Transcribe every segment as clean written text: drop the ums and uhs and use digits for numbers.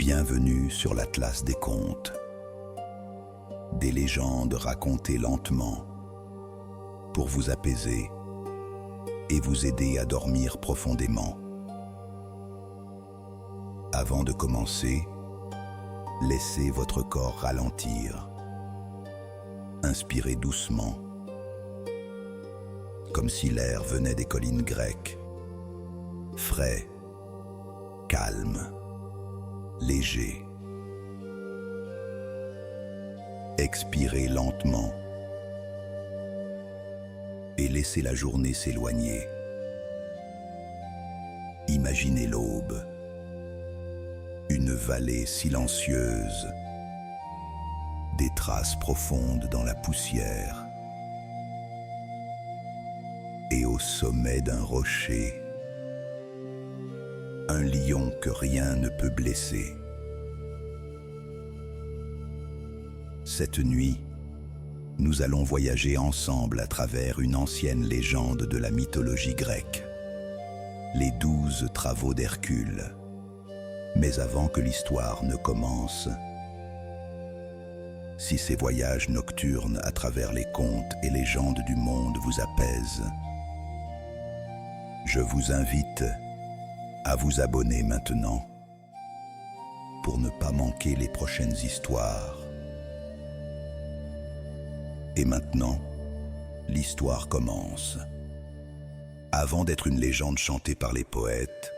Bienvenue sur l'Atlas des contes. Des légendes racontées lentement pour vous apaiser et vous aider à dormir profondément. Avant de commencer, laissez votre corps ralentir. Inspirez doucement, comme si l'air venait des collines grecques. Frais, calme, léger. Expirez lentement et laissez la journée s'éloigner. Imaginez l'aube, une vallée silencieuse, des traces profondes dans la poussière. Et au sommet d'un rocher, un lion que rien ne peut blesser. Cette nuit, nous allons voyager ensemble à travers une ancienne légende de la mythologie grecque, les 12 travaux d'Hercule. Mais avant que l'histoire ne commence, si ces voyages nocturnes à travers les contes et légendes du monde vous apaisent, je vous invite à vous abonner maintenant pour ne pas manquer les prochaines histoires. Et maintenant, l'histoire commence. Avant d'être une légende chantée par les poètes,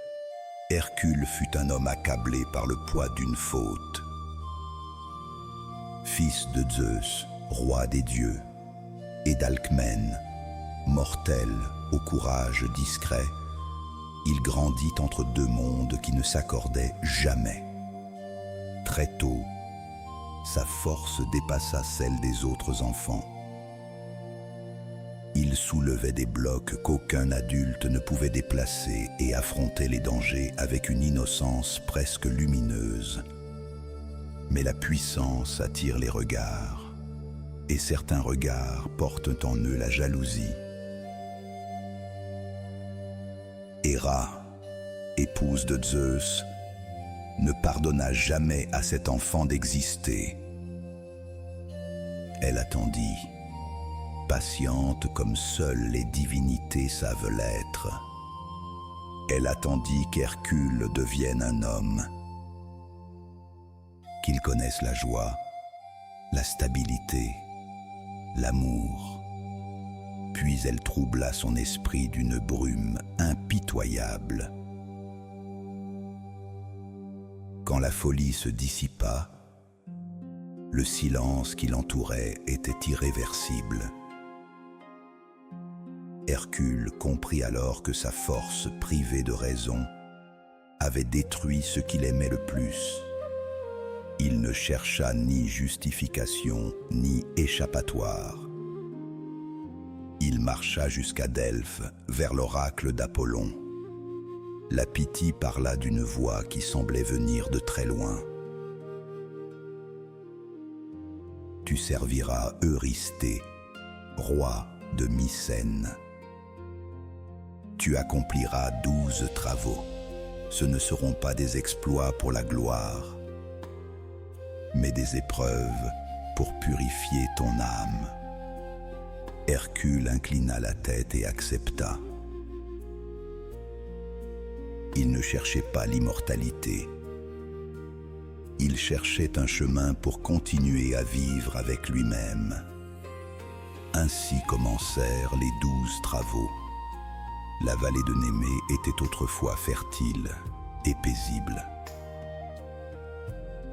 Hercule fut un homme accablé par le poids d'une faute. Fils de Zeus, roi des dieux, et d'Alcmène, mortel au courage discret, il grandit entre deux mondes qui ne s'accordaient jamais. Très tôt, sa force dépassa celle des autres enfants. Il soulevait des blocs qu'aucun adulte ne pouvait déplacer et affrontait les dangers avec une innocence presque lumineuse. Mais la puissance attire les regards, et certains regards portent en eux la jalousie. Héra, épouse de Zeus, ne pardonna jamais à cet enfant d'exister. Elle attendit, patiente comme seules les divinités savent l'être. Elle attendit qu'Hercule devienne un homme, qu'il connaisse la joie, la stabilité, l'amour. Puis elle troubla son esprit d'une brume impitoyable. Quand la folie se dissipa, le silence qui l'entourait était irréversible. Hercule comprit alors que sa force privée de raison avait détruit ce qu'il aimait le plus. Il ne chercha ni justification ni échappatoire. Il marcha jusqu'à Delphes, vers l'oracle d'Apollon. La Pythie parla d'une voix qui semblait venir de très loin. Tu serviras Eurysthée, roi de Mycène. Tu accompliras 12 travaux. Ce ne seront pas des exploits pour la gloire, mais des épreuves pour purifier ton âme. Hercule inclina la tête et accepta. Il ne cherchait pas l'immortalité. Il cherchait un chemin pour continuer à vivre avec lui-même. Ainsi commencèrent les 12 travaux. La vallée de Némée était autrefois fertile et paisible.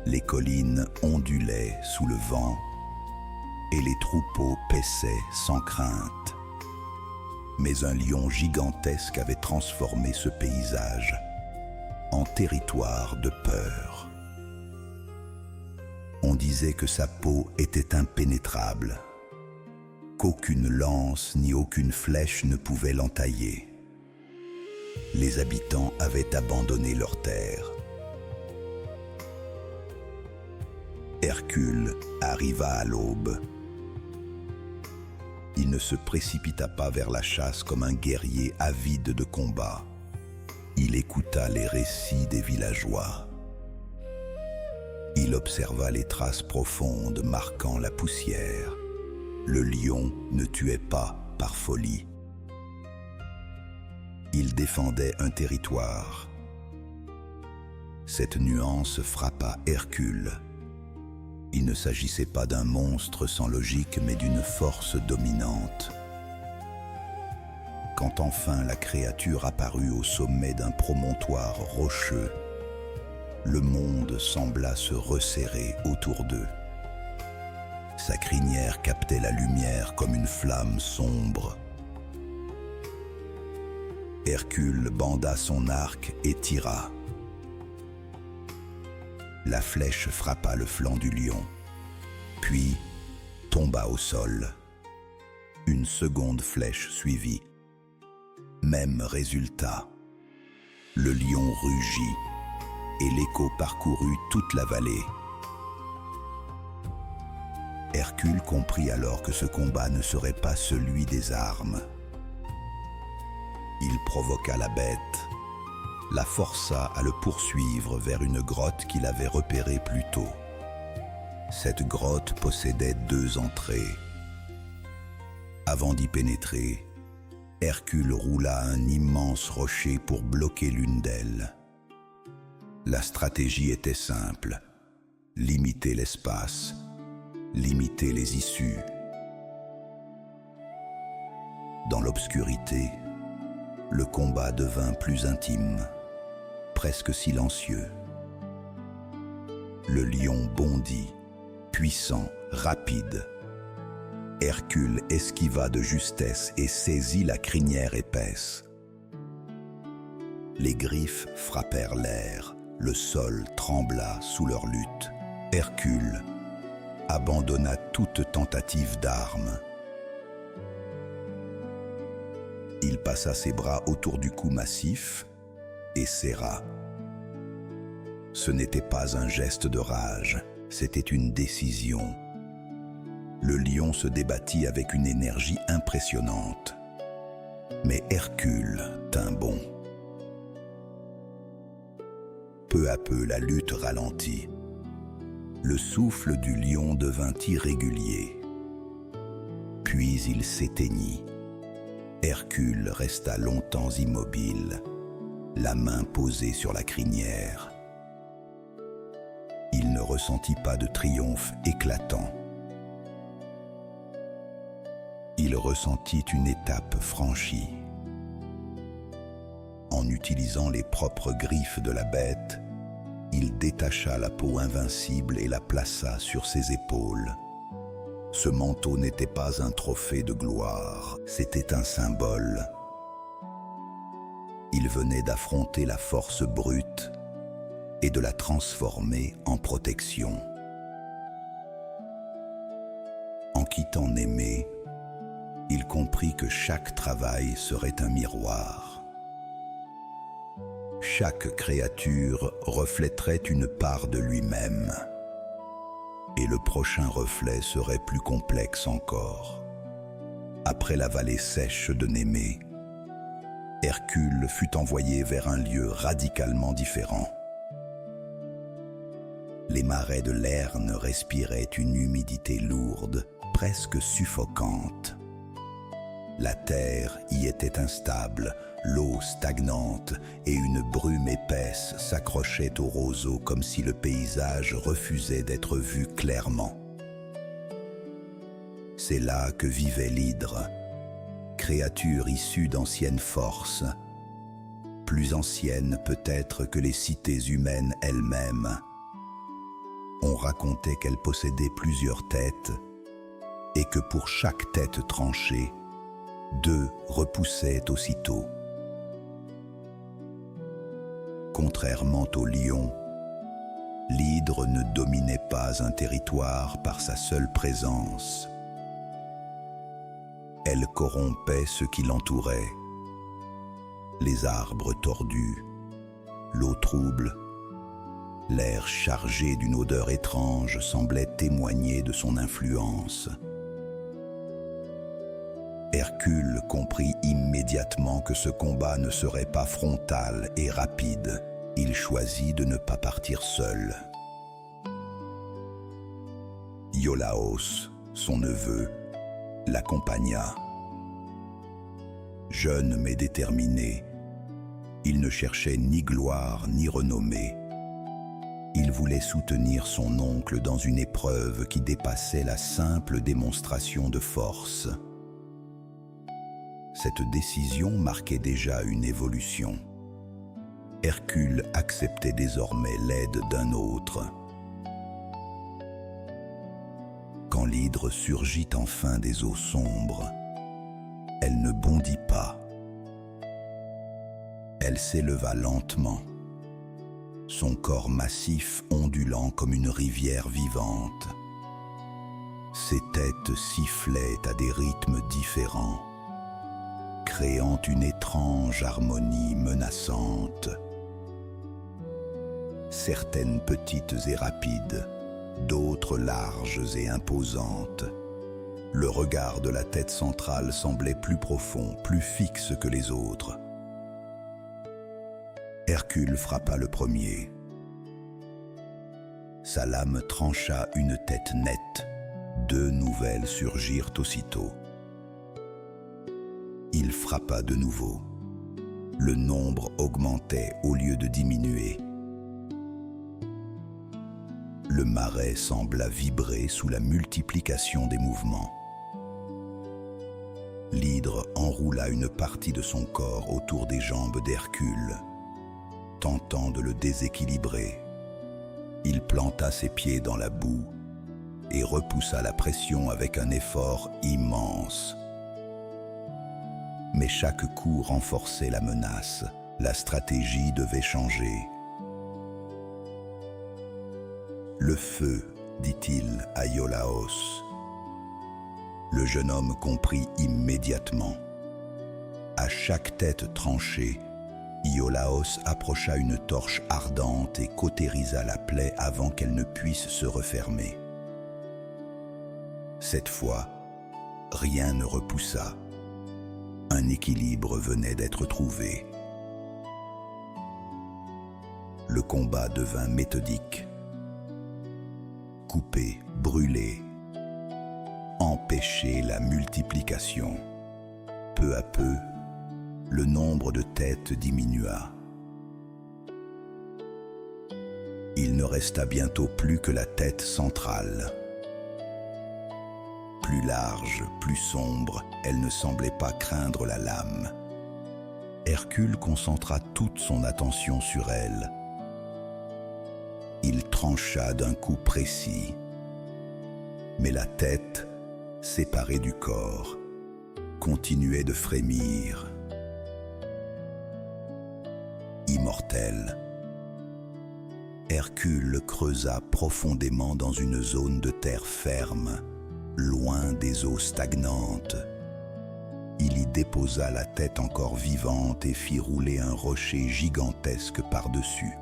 Les collines ondulaient sous le vent et les troupeaux paissaient sans crainte. Mais un lion gigantesque avait transformé ce paysage en territoire de peur. On disait que sa peau était impénétrable, qu'aucune lance ni aucune flèche ne pouvait l'entailler. Les habitants avaient abandonné leur terre. Hercule arriva à l'aube. Il ne se précipita pas vers la chasse comme un guerrier avide de combat. Il écouta les récits des villageois. Il observa les traces profondes marquant la poussière. Le lion ne tuait pas par folie. Il défendait un territoire. Cette nuance frappa Hercule. Il ne s'agissait pas d'un monstre sans logique, mais d'une force dominante. Quand enfin la créature apparut au sommet d'un promontoire rocheux, le monde sembla se resserrer autour d'eux. Sa crinière captait la lumière comme une flamme sombre. Hercule banda son arc et tira. La flèche frappa le flanc du lion, puis tomba au sol. Une seconde flèche suivit. Même résultat. Le lion rugit et l'écho parcourut toute la vallée. Hercule comprit alors que ce combat ne serait pas celui des armes. Il provoqua la bête, la força à le poursuivre vers une grotte qu'il avait repérée plus tôt. Cette grotte possédait 2 entrées. Avant d'y pénétrer, Hercule roula un immense rocher pour bloquer l'une d'elles. La stratégie était simple: limiter l'espace, limiter les issues. Dans l'obscurité, le combat devint plus intime, presque silencieux. Le lion bondit, puissant, rapide. Hercule esquiva de justesse et saisit la crinière épaisse. Les griffes frappèrent l'air, le sol trembla sous leur lutte. Hercule abandonna toute tentative d'arme. Il passa ses bras autour du cou massif et serra. Ce n'était pas un geste de rage, c'était une décision. Le lion se débattit avec une énergie impressionnante. Mais Hercule tint bon. Peu à peu, la lutte ralentit. Le souffle du lion devint irrégulier. Puis il s'éteignit. Hercule resta longtemps immobile, la main posée sur la crinière. Il ne ressentit pas de triomphe éclatant. Il ressentit une étape franchie. En utilisant les propres griffes de la bête, il détacha la peau invincible et la plaça sur ses épaules. Ce manteau n'était pas un trophée de gloire, c'était un symbole. Il venait d'affronter la force brute et de la transformer en protection. En quittant Némée, il comprit que chaque travail serait un miroir. Chaque créature reflèterait une part de lui-même. Et le prochain reflet serait plus complexe encore. Après la vallée sèche de Némée, Hercule fut envoyé vers un lieu radicalement différent. Les marais de Lerne respiraient une humidité lourde, presque suffocante. La terre y était instable, l'eau stagnante et une brume épaisse s'accrochait aux roseaux comme si le paysage refusait d'être vu clairement. C'est là que vivait l'hydre, créature issue d'anciennes forces, plus ancienne peut-être que les cités humaines elles-mêmes. On racontait qu'elle possédait plusieurs têtes et que pour chaque tête tranchée, 2 repoussaient aussitôt. Contrairement au lion, l'hydre ne dominait pas un territoire par sa seule présence. Elle corrompait ce qui l'entourait. Les arbres tordus, l'eau trouble, l'air chargé d'une odeur étrange semblait témoigner de son influence. Hercule comprit immédiatement que ce combat ne serait pas frontal et rapide. Il choisit de ne pas partir seul. Iolaos, son neveu, l'accompagna. Jeune mais déterminé, il ne cherchait ni gloire ni renommée. Il voulait soutenir son oncle dans une épreuve qui dépassait la simple démonstration de force. Cette décision marquait déjà une évolution. Hercule acceptait désormais l'aide d'un autre. Quand l'hydre surgit enfin des eaux sombres, elle ne bondit pas. Elle s'éleva lentement, son corps massif ondulant comme une rivière vivante. Ses têtes sifflaient à des rythmes différents, créant une étrange harmonie menaçante. Certaines petites et rapides, d'autres larges et imposantes. Le regard de la tête centrale semblait plus profond, plus fixe que les autres. Hercule frappa le premier. Sa lame trancha une tête nette. Deux nouvelles surgirent aussitôt. Il frappa de nouveau. Le nombre augmentait au lieu de diminuer. Le marais sembla vibrer sous la multiplication des mouvements. L'hydre enroula une partie de son corps autour des jambes d'Hercule, tentant de le déséquilibrer. Il planta ses pieds dans la boue et repoussa la pression avec un effort immense. Mais chaque coup renforçait la menace. La stratégie devait changer. « Le feu, dit-il à Iolaos. » Le jeune homme comprit immédiatement. À chaque tête tranchée, Iolaos approcha une torche ardente et cautérisa la plaie avant qu'elle ne puisse se refermer. Cette fois, rien ne repoussa. Un équilibre venait d'être trouvé. Le combat devint méthodique. Couper, brûler, empêcher la multiplication. Peu à peu, le nombre de têtes diminua. Il ne resta bientôt plus que la tête centrale. Plus large, plus sombre, elle ne semblait pas craindre la lame. Hercule concentra toute son attention sur elle. Il trancha d'un coup précis, mais la tête, séparée du corps, continuait de frémir. Immortel, Hercule creusa profondément dans une zone de terre ferme, loin des eaux stagnantes. Il y déposa la tête encore vivante et fit rouler un rocher gigantesque par-dessus.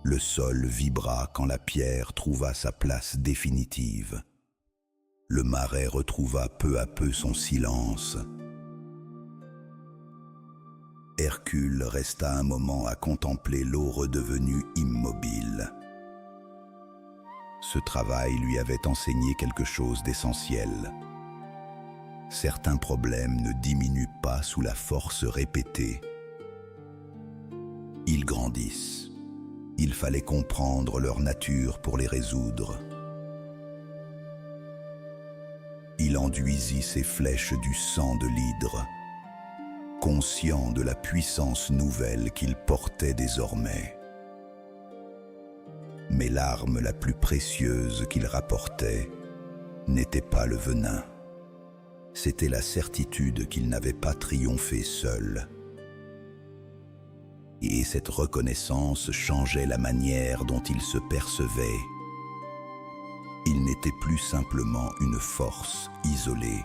Le sol vibra quand la pierre trouva sa place définitive. Le marais retrouva peu à peu son silence. Hercule resta un moment à contempler l'eau redevenue immobile. Ce travail lui avait enseigné quelque chose d'essentiel. Certains problèmes ne diminuent pas sous la force répétée. Ils grandissent. Il fallait comprendre leur nature pour les résoudre. Il enduisit ses flèches du sang de l'hydre, conscient de la puissance nouvelle qu'il portait désormais. Mais l'arme la plus précieuse qu'il rapportait n'était pas le venin. C'était la certitude qu'il n'avait pas triomphé seul. Et cette reconnaissance changeait la manière dont il se percevait. Il n'était plus simplement une force isolée.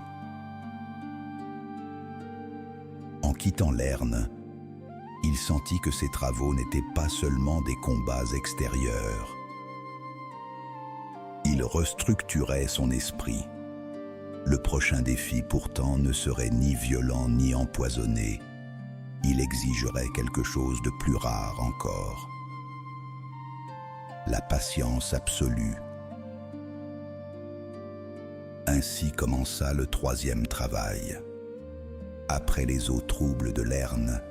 En quittant Lerne, il sentit que ses travaux n'étaient pas seulement des combats extérieurs. Il restructurait son esprit. Le prochain défi pourtant ne serait ni violent ni empoisonné. Il exigerait quelque chose de plus rare encore. La patience absolue. Ainsi commença le troisième travail. Après les eaux troubles de Lerne,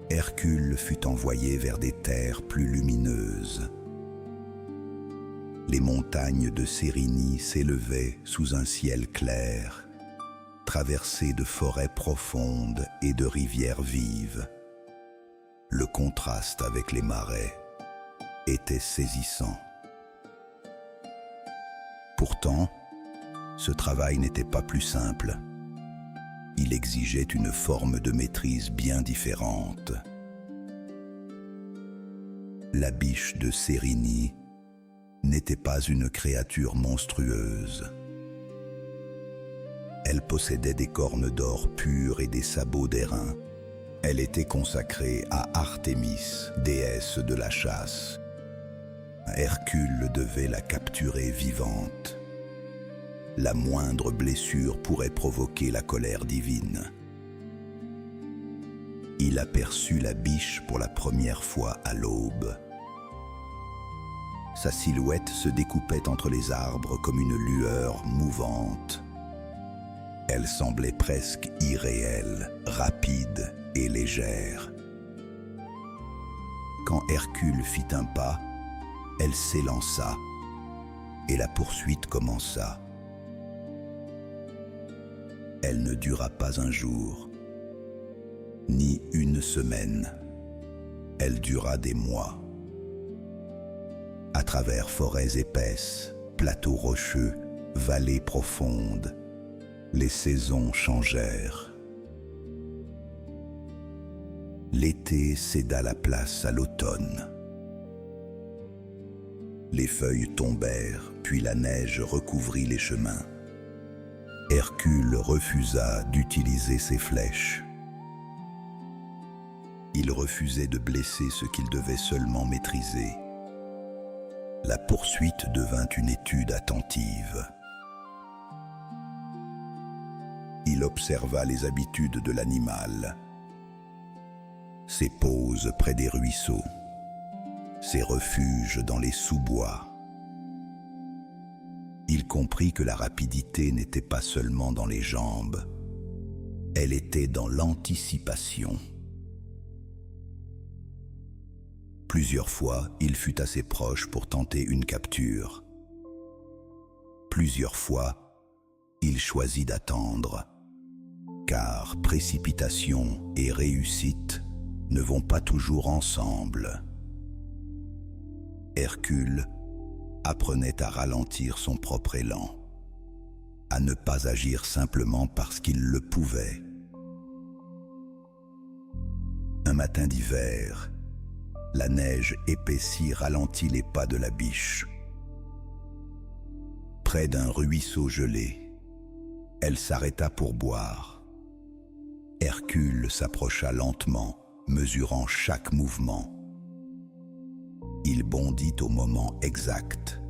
Hercule fut envoyé vers des terres plus lumineuses. Les montagnes de Cérynie s'élevaient sous un ciel clair, traversées de forêts profondes et de rivières vives. Le contraste avec les marais était saisissant. Pourtant, ce travail n'était pas plus simple. Il exigeait une forme de maîtrise bien différente. La biche de Cérynie n'était pas une créature monstrueuse. Elle possédait des cornes d'or pures et des sabots d'airain. Elle était consacrée à Artémis, déesse de la chasse. Hercule devait la capturer vivante. La moindre blessure pourrait provoquer la colère divine. Il aperçut la biche pour la première fois à l'aube. Sa silhouette se découpait entre les arbres comme une lueur mouvante. Elle semblait presque irréelle, rapide et légère. Quand Hercule fit un pas, elle s'élança et la poursuite commença. Elle ne dura pas un jour, ni une semaine. Elle dura des mois. À travers forêts épaisses, plateaux rocheux, vallées profondes, les saisons changèrent. L'été céda la place à l'automne. Les feuilles tombèrent, puis la neige recouvrit les chemins. Hercule refusa d'utiliser ses flèches. Il refusait de blesser ce qu'il devait seulement maîtriser. La poursuite devint une étude attentive. Il observa les habitudes de l'animal, ses pauses près des ruisseaux, ses refuges dans les sous-bois. Il comprit que la rapidité n'était pas seulement dans les jambes, elle était dans l'anticipation. Plusieurs fois, il fut assez proche pour tenter une capture. Plusieurs fois, il choisit d'attendre, car précipitation et réussite ne vont pas toujours ensemble. Hercule apprenait à ralentir son propre élan, à ne pas agir simplement parce qu'il le pouvait. Un matin d'hiver, la neige épaissie ralentit les pas de la biche. Près d'un ruisseau gelé, elle s'arrêta pour boire. Hercule s'approcha lentement, mesurant chaque mouvement. Il bondit au moment exact.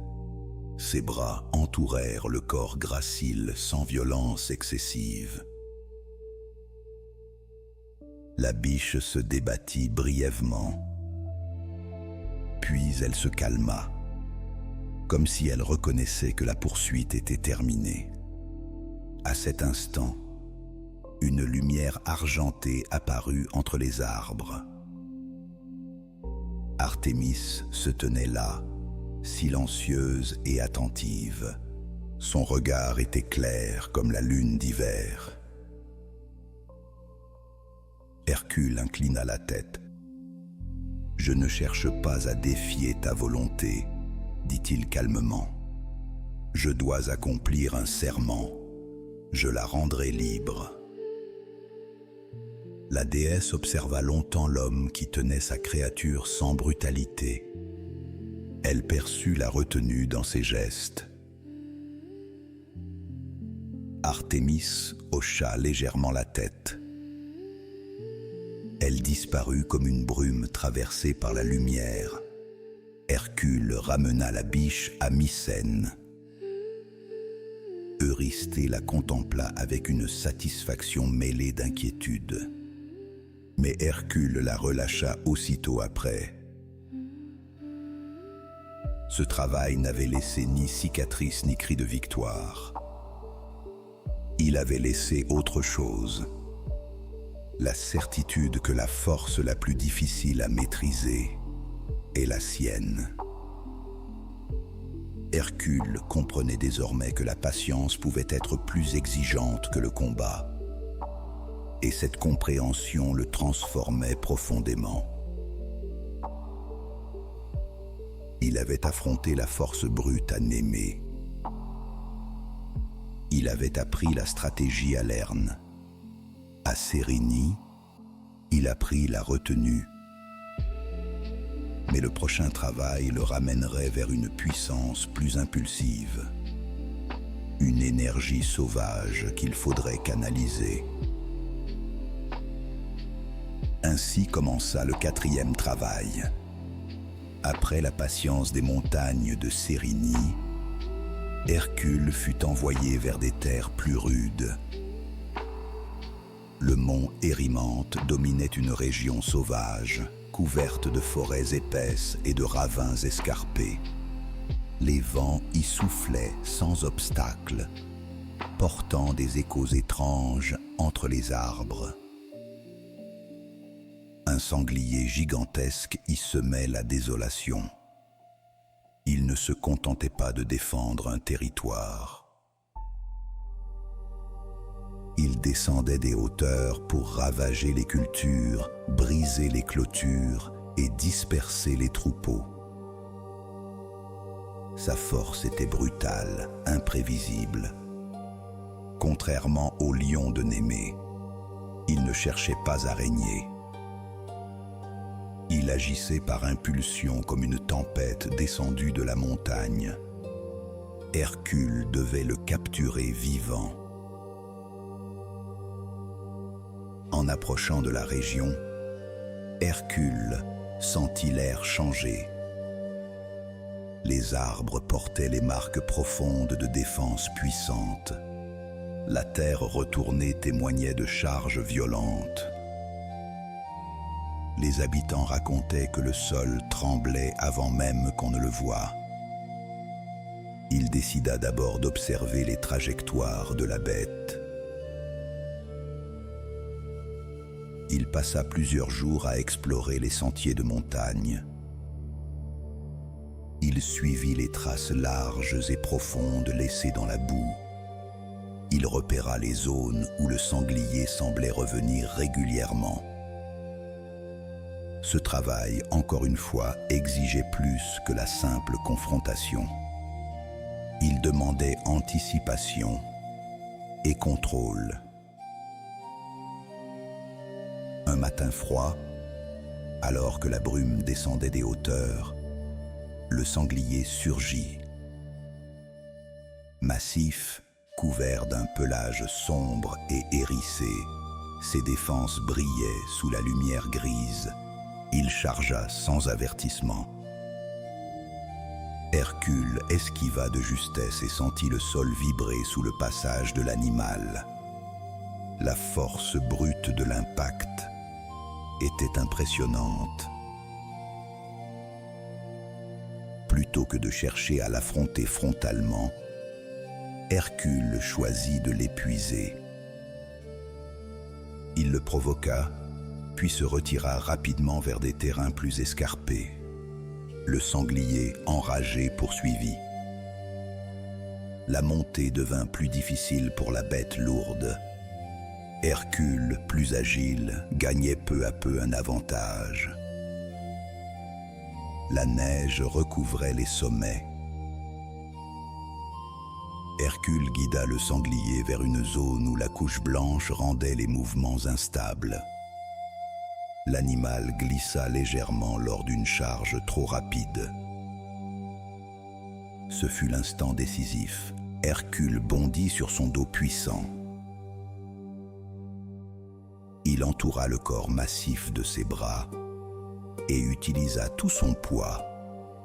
Ses bras entourèrent le corps gracile sans violence excessive. La biche se débattit brièvement. Puis elle se calma, comme si elle reconnaissait que la poursuite était terminée. À cet instant, une lumière argentée apparut entre les arbres. Artémis se tenait là, silencieuse et attentive. Son regard était clair comme la lune d'hiver. Hercule inclina la tête. « Je ne cherche pas à défier ta volonté, » dit-il calmement. « Je dois accomplir un serment. Je la rendrai libre. » La déesse observa longtemps l'homme qui tenait sa créature sans brutalité. Elle perçut la retenue dans ses gestes. Artémis hocha légèrement la tête. Elle disparut comme une brume traversée par la lumière. Hercule ramena la biche à Mycène. Eurysthée la contempla avec une satisfaction mêlée d'inquiétude. Mais Hercule la relâcha aussitôt après. Ce travail n'avait laissé ni cicatrice ni cri de victoire. Il avait laissé autre chose. La certitude que la force la plus difficile à maîtriser est la sienne. Hercule comprenait désormais que la patience pouvait être plus exigeante que le combat. Et cette compréhension le transformait profondément. Il avait affronté la force brute à Némée. Il avait appris la stratégie à Lerne. À Sérigny, il apprit la retenue. Mais le prochain travail le ramènerait vers une puissance plus impulsive, une énergie sauvage qu'il faudrait canaliser. Ainsi commença le 4e travail. Après la patience des montagnes de Sérigny, Hercule fut envoyé vers des terres plus rudes. Le mont Érymanthe dominait une région sauvage, couverte de forêts épaisses et de ravins escarpés. Les vents y soufflaient sans obstacle, portant des échos étranges entre les arbres. Un sanglier gigantesque y semait la désolation. Il ne se contentait pas de défendre un territoire. Il descendait des hauteurs pour ravager les cultures, briser les clôtures et disperser les troupeaux. Sa force était brutale, imprévisible. Contrairement au lion de Némée, il ne cherchait pas à régner. Il agissait par impulsion comme une tempête descendue de la montagne. Hercule devait le capturer vivant. En approchant de la région, Hercule sentit l'air changer. Les arbres portaient les marques profondes de défense puissantes. La terre retournée témoignait de charges violentes. Les habitants racontaient que le sol tremblait avant même qu'on ne le voie. Il décida d'abord d'observer les trajectoires de la bête. Il passa plusieurs jours à explorer les sentiers de montagne. Il suivit les traces larges et profondes laissées dans la boue. Il repéra les zones où le sanglier semblait revenir régulièrement. Ce travail, encore une fois, exigeait plus que la simple confrontation. Il demandait anticipation et contrôle. Un matin froid, alors que la brume descendait des hauteurs, le sanglier surgit. Massif, couvert d'un pelage sombre et hérissé, ses défenses brillaient sous la lumière grise. Il chargea sans avertissement. Hercule esquiva de justesse et sentit le sol vibrer sous le passage de l'animal. La force brute de l'impact était impressionnante. Plutôt que de chercher à l'affronter frontalement, Hercule choisit de l'épuiser. Il le provoqua, puis se retira rapidement vers des terrains plus escarpés. Le sanglier, enragé, poursuivit. La montée devint plus difficile pour la bête lourde. Hercule, plus agile, gagnait peu à peu un avantage. La neige recouvrait les sommets. Hercule guida le sanglier vers une zone où la couche blanche rendait les mouvements instables. L'animal glissa légèrement lors d'une charge trop rapide. Ce fut l'instant décisif. Hercule bondit sur son dos puissant. Il entoura le corps massif de ses bras et utilisa tout son poids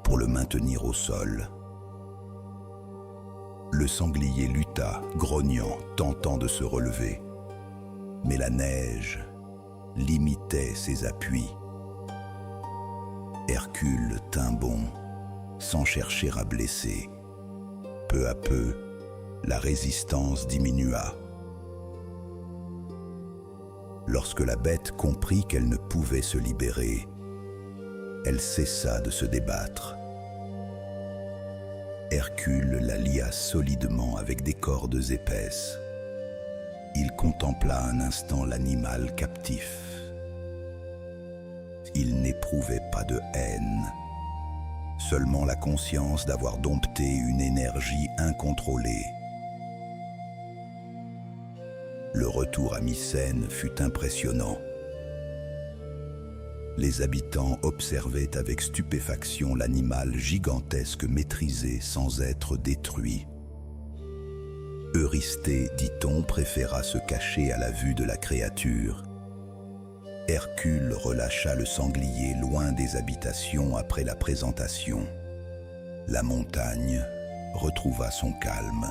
pour le maintenir au sol. Le sanglier lutta, grognant, tentant de se relever. Mais la neige limitait ses appuis. Hercule tint bon, sans chercher à blesser. Peu à peu, la résistance diminua. Lorsque la bête comprit qu'elle ne pouvait se libérer, elle cessa de se débattre. Hercule la lia solidement avec des cordes épaisses. Il contempla un instant l'animal captif. Il n'éprouvait pas de haine, seulement la conscience d'avoir dompté une énergie incontrôlée. Le retour à Mycène fut impressionnant. Les habitants observaient avec stupéfaction l'animal gigantesque maîtrisé sans être détruit. Eurysthée, dit-on, préféra se cacher à la vue de la créature. Hercule relâcha le sanglier loin des habitations après la présentation. La montagne retrouva son calme.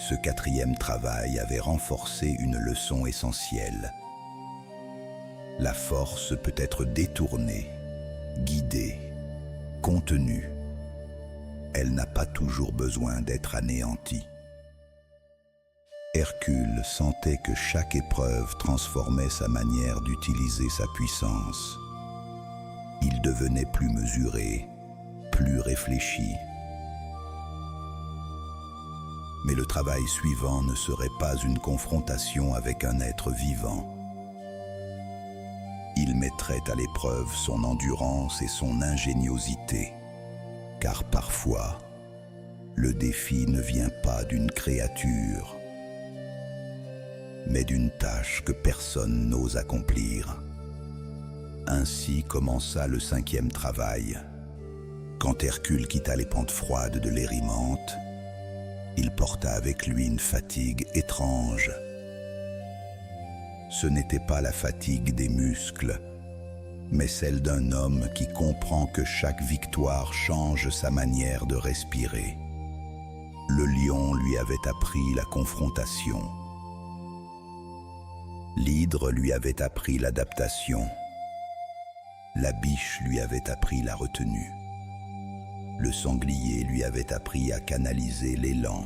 Ce quatrième travail avait renforcé une leçon essentielle. La force peut être détournée, guidée, contenue. Elle n'a pas toujours besoin d'être anéantie. Hercule sentait que chaque épreuve transformait sa manière d'utiliser sa puissance. Il devenait plus mesuré, plus réfléchi. Mais le travail suivant ne serait pas une confrontation avec un être vivant. Il mettrait à l'épreuve son endurance et son ingéniosité, car parfois, le défi ne vient pas d'une créature, mais d'une tâche que personne n'ose accomplir. Ainsi commença le cinquième travail. Quand Hercule quitta les pentes froides de l'Érymanthe, il porta avec lui une fatigue étrange. Ce n'était pas la fatigue des muscles, mais celle d'un homme qui comprend que chaque victoire change sa manière de respirer. Le lion lui avait appris la confrontation. L'hydre lui avait appris l'adaptation. La biche lui avait appris la retenue. Le sanglier lui avait appris à canaliser l'élan.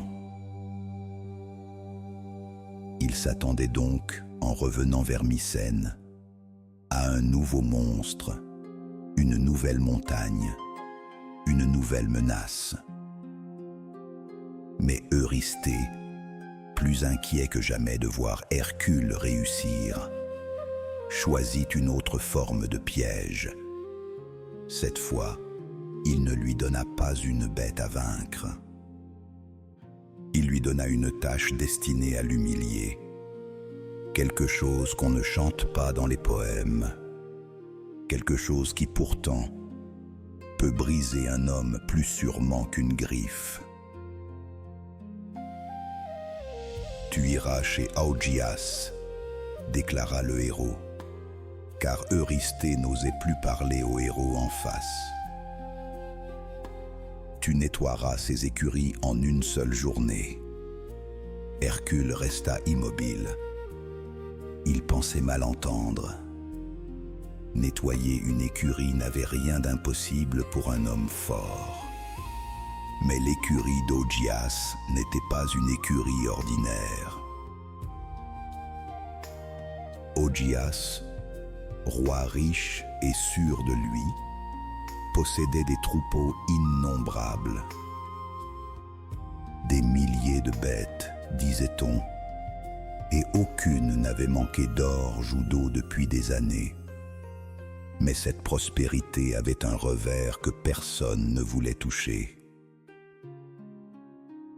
Il s'attendait donc, en revenant vers Mycène, à un nouveau monstre, une nouvelle montagne, une nouvelle menace. Mais Eurysthée, plus inquiet que jamais de voir Hercule réussir, choisit une autre forme de piège. Cette fois, il ne lui donna pas une bête à vaincre. Il lui donna une tâche destinée à l'humilier. Quelque chose qu'on ne chante pas dans les poèmes. Quelque chose qui pourtant peut briser un homme plus sûrement qu'une griffe. Tu iras chez Augias, déclara le héros, car Eurysthée n'osait plus parler au héros en face. Tu nettoieras ses écuries en une seule journée. Hercule resta immobile. Il pensait mal entendre. Nettoyer une écurie n'avait rien d'impossible pour un homme fort. Mais l'écurie d'Augias n'était pas une écurie ordinaire. Augias, roi riche et sûr de lui, possédait des troupeaux innombrables. Des milliers de bêtes, disait-on, et aucune n'avait manqué d'orge ou d'eau depuis des années. Mais cette prospérité avait un revers que personne ne voulait toucher.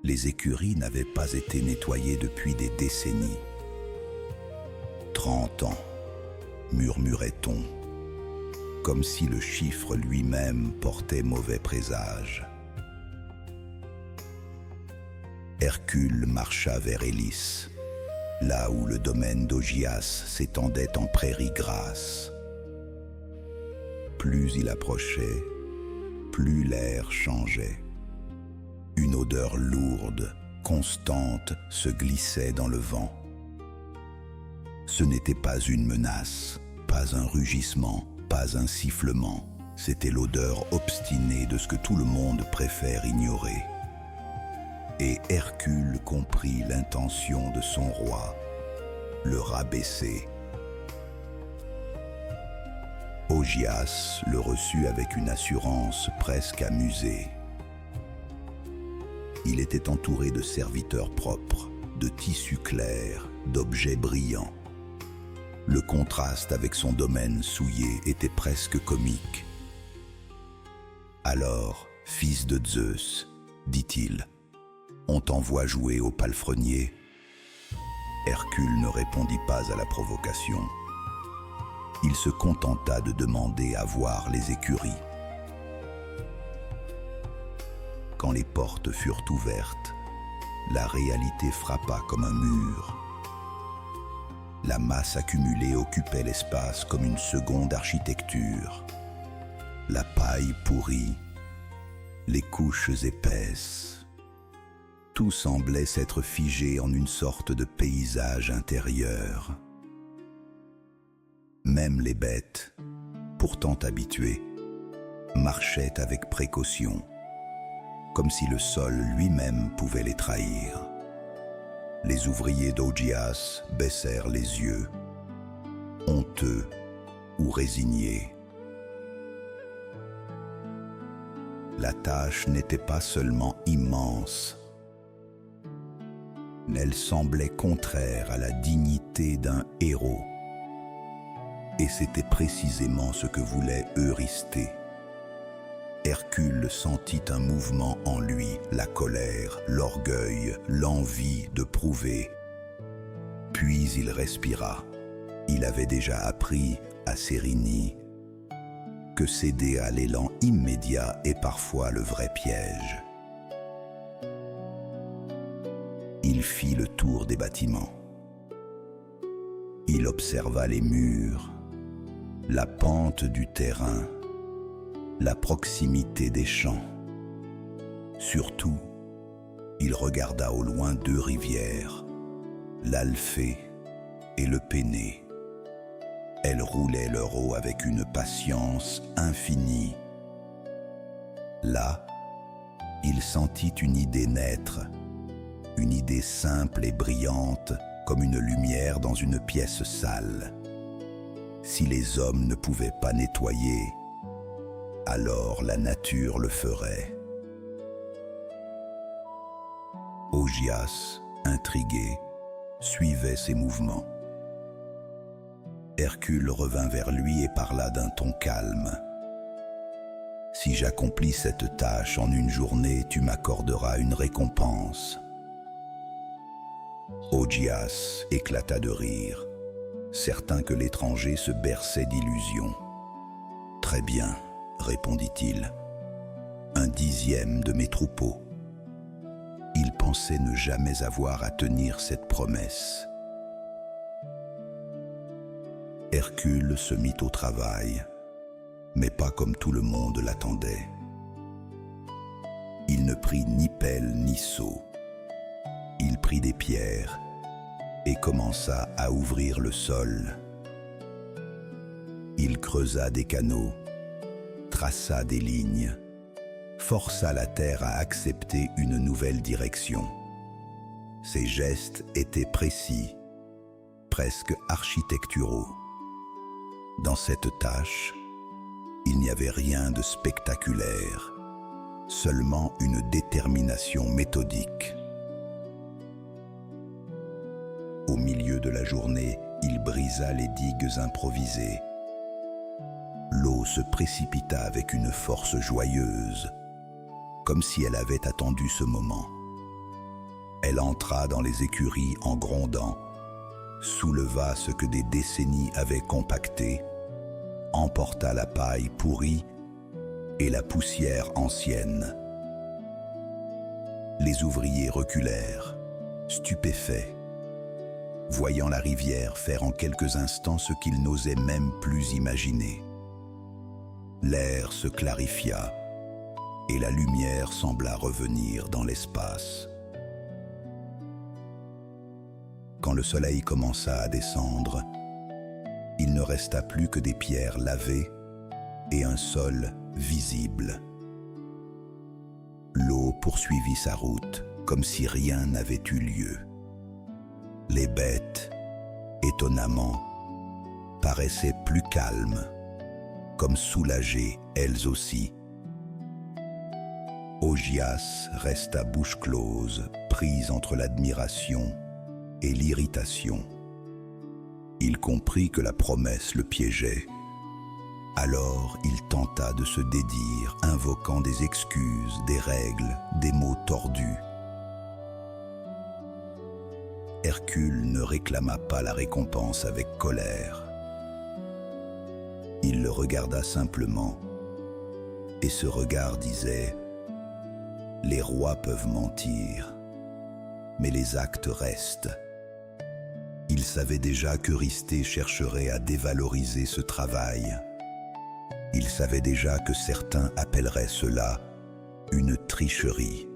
Les écuries n'avaient pas été nettoyées depuis des décennies. 30 ans, murmurait-on, comme si le chiffre lui-même portait mauvais présage. Hercule marcha vers Élis, là où le domaine d'Augias s'étendait en prairies grasses. Plus il approchait, plus l'air changeait. Une odeur lourde, constante, se glissait dans le vent. Ce n'était pas une menace, pas un rugissement, pas un sifflement. C'était l'odeur obstinée de ce que tout le monde préfère ignorer. Et Hercule comprit l'intention de son roi. le rabaisser. Augias le reçut avec une assurance presque amusée. Il était entouré de serviteurs propres, de tissus clairs, d'objets brillants. Le contraste avec son domaine souillé était presque comique. « Alors, fils de Zeus, dit-il, on t'envoie jouer au palefrenier ?» Hercule ne répondit pas à la provocation. Il se contenta de demander à voir les écuries. Quand les portes furent ouvertes, la réalité frappa comme un mur. La masse accumulée occupait l'espace comme une seconde architecture. La paille pourrie, les couches épaisses, tout semblait s'être figé en une sorte de paysage intérieur. Même les bêtes, pourtant habituées, marchaient avec précaution, comme si le sol lui-même pouvait les trahir. Les ouvriers d'Augias baissèrent les yeux, honteux ou résignés. La tâche n'était pas seulement immense, elle semblait contraire à la dignité d'un héros. Et c'était précisément ce que voulait Eurysthée. Hercule sentit un mouvement en lui, la colère, l'orgueil, l'envie de prouver. Puis il respira. Il avait déjà appris à Cérynie que céder à l'élan immédiat est parfois le vrai piège. Il fit le tour des bâtiments. Il observa les murs, la pente du terrain, la proximité des champs. Surtout, il regarda au loin deux rivières, l'Alphée et le Péné. Elles roulaient leur eau avec une patience infinie. Là, il sentit une idée naître, une idée simple et brillante comme une lumière dans une pièce sale. Si les hommes ne pouvaient pas nettoyer, alors la nature le ferait. Augias, intrigué, suivait ses mouvements. Hercule revint vers lui et parla d'un ton calme. « Si j'accomplis cette tâche en une journée, tu m'accorderas une récompense. » Augias éclata de rire, certain que l'étranger se berçait d'illusions. « Très bien, répondit-il, 1/10 de mes troupeaux. » Il pensait ne jamais avoir à tenir cette promesse. Hercule se mit au travail, mais pas comme tout le monde l'attendait. Il ne prit ni pelle ni seau. Il prit des pierres et commença à ouvrir le sol. Il creusa des canaux, traça des lignes, força la terre à accepter une nouvelle direction. Ses gestes étaient précis, presque architecturaux. Dans cette tâche, il n'y avait rien de spectaculaire, seulement une détermination méthodique. Au milieu de la journée, il brisa les digues improvisées. L'eau se précipita avec une force joyeuse, comme si elle avait attendu ce moment. Elle entra dans les écuries en grondant, souleva ce que des décennies avaient compacté, emporta la paille pourrie et la poussière ancienne. Les ouvriers reculèrent, stupéfaits, voyant la rivière faire en quelques instants ce qu'ils n'osaient même plus imaginer. L'air se clarifia et la lumière sembla revenir dans l'espace. Quand le soleil commença à descendre, il ne resta plus que des pierres lavées et un sol visible. L'eau poursuivit sa route comme si rien n'avait eu lieu. Les bêtes, étonnamment, paraissaient plus calmes, comme soulagées elles aussi. Augias resta bouche close, prise entre l'admiration et l'irritation. Il comprit que la promesse le piégeait. Alors il tenta de se dédire, invoquant des excuses, des règles, des mots tordus. Hercule ne réclama pas la récompense avec colère. Il le regarda simplement, et ce regard disait « Les rois peuvent mentir, mais les actes restent. » Il savait déjà qu'Eurysthée chercherait à dévaloriser ce travail. Il savait déjà que certains appelleraient cela une tricherie.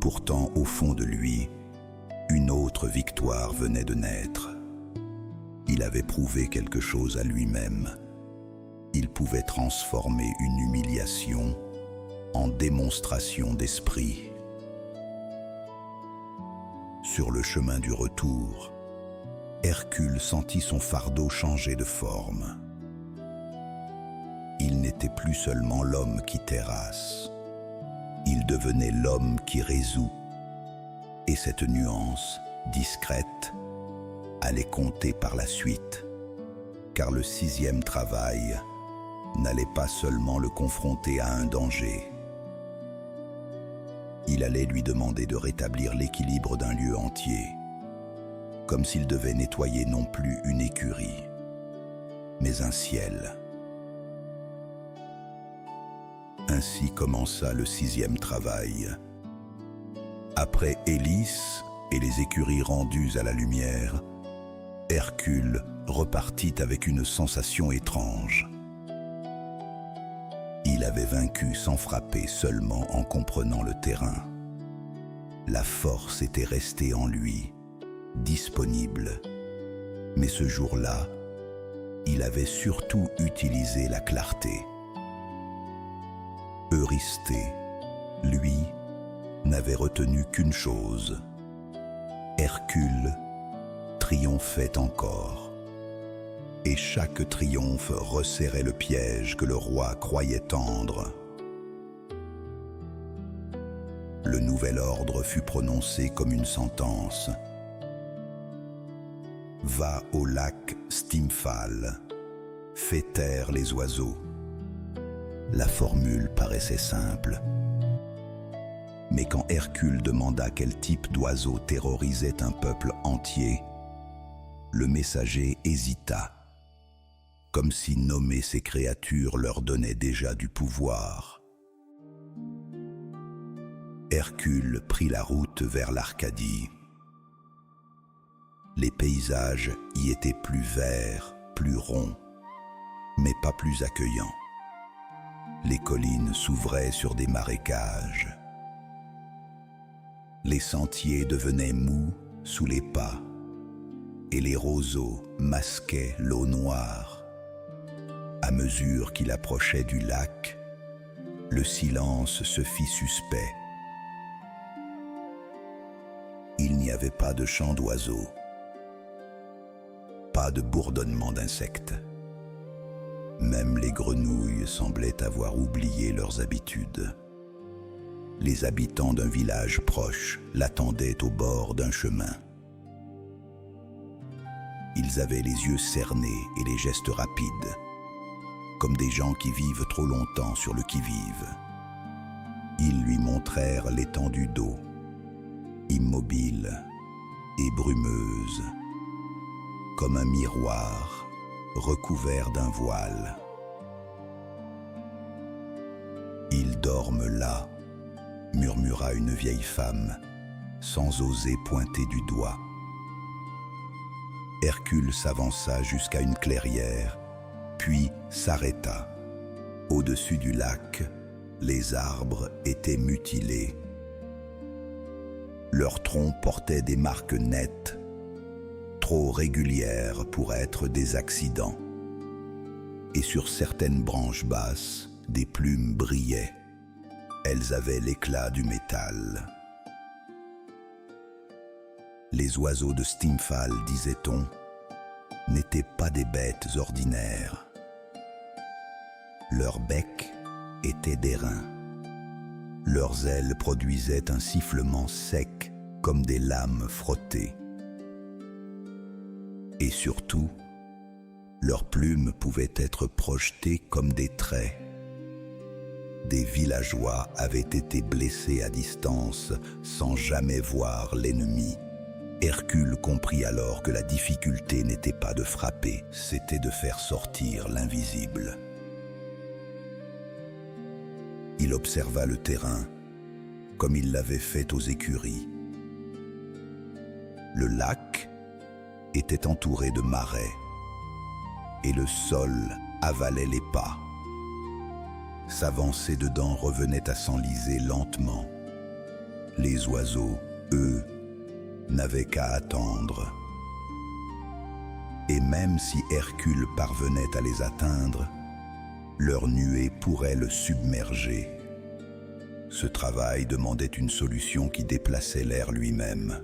Pourtant, au fond de lui, une autre victoire venait de naître. Il avait prouvé quelque chose à lui-même. Il pouvait transformer une humiliation en démonstration d'esprit. Sur le chemin du retour, Hercule sentit son fardeau changer de forme. Il n'était plus seulement l'homme qui terrasse, il devenait l'homme qui résout. Et cette nuance, discrète, allait compter par la suite, car le 6e travail n'allait pas seulement le confronter à un danger. Il allait lui demander de rétablir l'équilibre d'un lieu entier, comme s'il devait nettoyer non plus une écurie, mais un ciel. Ainsi commença le 6e travail. Après Hélice et les écuries rendues à la lumière, Hercule repartit avec une sensation étrange. Il avait vaincu sans frapper, seulement en comprenant le terrain. La force était restée en lui, disponible. Mais ce jour-là, il avait surtout utilisé la clarté. Eurysthée, lui, n'avait retenu qu'une chose. Hercule triomphait encore. Et chaque triomphe resserrait le piège que le roi croyait tendre. Le nouvel ordre fut prononcé comme une sentence. Va au lac Stymphale, fais taire les oiseaux. La formule paraissait simple. Mais quand Hercule demanda quel type d'oiseau terrorisait un peuple entier, le messager hésita, comme si nommer ces créatures leur donnait déjà du pouvoir. Hercule prit la route vers l'Arcadie. Les paysages y étaient plus verts, plus ronds, mais pas plus accueillants. Les collines s'ouvraient sur des marécages. Les sentiers devenaient mous sous les pas, et les roseaux masquaient l'eau noire. À mesure qu'il approchait du lac, le silence se fit suspect. Il n'y avait pas de chant d'oiseaux, pas de bourdonnement d'insectes. Même les grenouilles semblaient avoir oublié leurs habitudes. Les habitants d'un village proche l'attendaient au bord d'un chemin. Ils avaient les yeux cernés et les gestes rapides, comme des gens qui vivent trop longtemps sur le qui-vive. Ils lui montrèrent l'étendue d'eau, immobile et brumeuse, comme un miroir recouvert d'un voile. Ils dorment là, murmura une vieille femme, sans oser pointer du doigt. Hercule s'avança jusqu'à une clairière, puis s'arrêta. Au-dessus du lac, les arbres étaient mutilés. Leurs troncs portaient des marques nettes, trop régulières pour être des accidents. Et sur certaines branches basses, des plumes brillaient. Elles avaient l'éclat du métal. Les oiseaux de Stimfal, disait-on, n'étaient pas des bêtes ordinaires. Leurs becs étaient d'airain. Leurs ailes produisaient un sifflement sec comme des lames frottées. Et surtout, leurs plumes pouvaient être projetées comme des traits. Des villageois avaient été blessés à distance sans jamais voir l'ennemi. Hercule comprit alors que la difficulté n'était pas de frapper, c'était de faire sortir l'invisible. Il observa le terrain, comme il l'avait fait aux écuries. Le lac était entouré de marais, et le sol avalait les pas. S'avancer dedans revenait à s'enliser lentement. Les oiseaux, eux, n'avaient qu'à attendre. Et même si Hercule parvenait à les atteindre, leur nuée pourrait le submerger. Ce travail demandait une solution qui déplaçait l'air lui-même.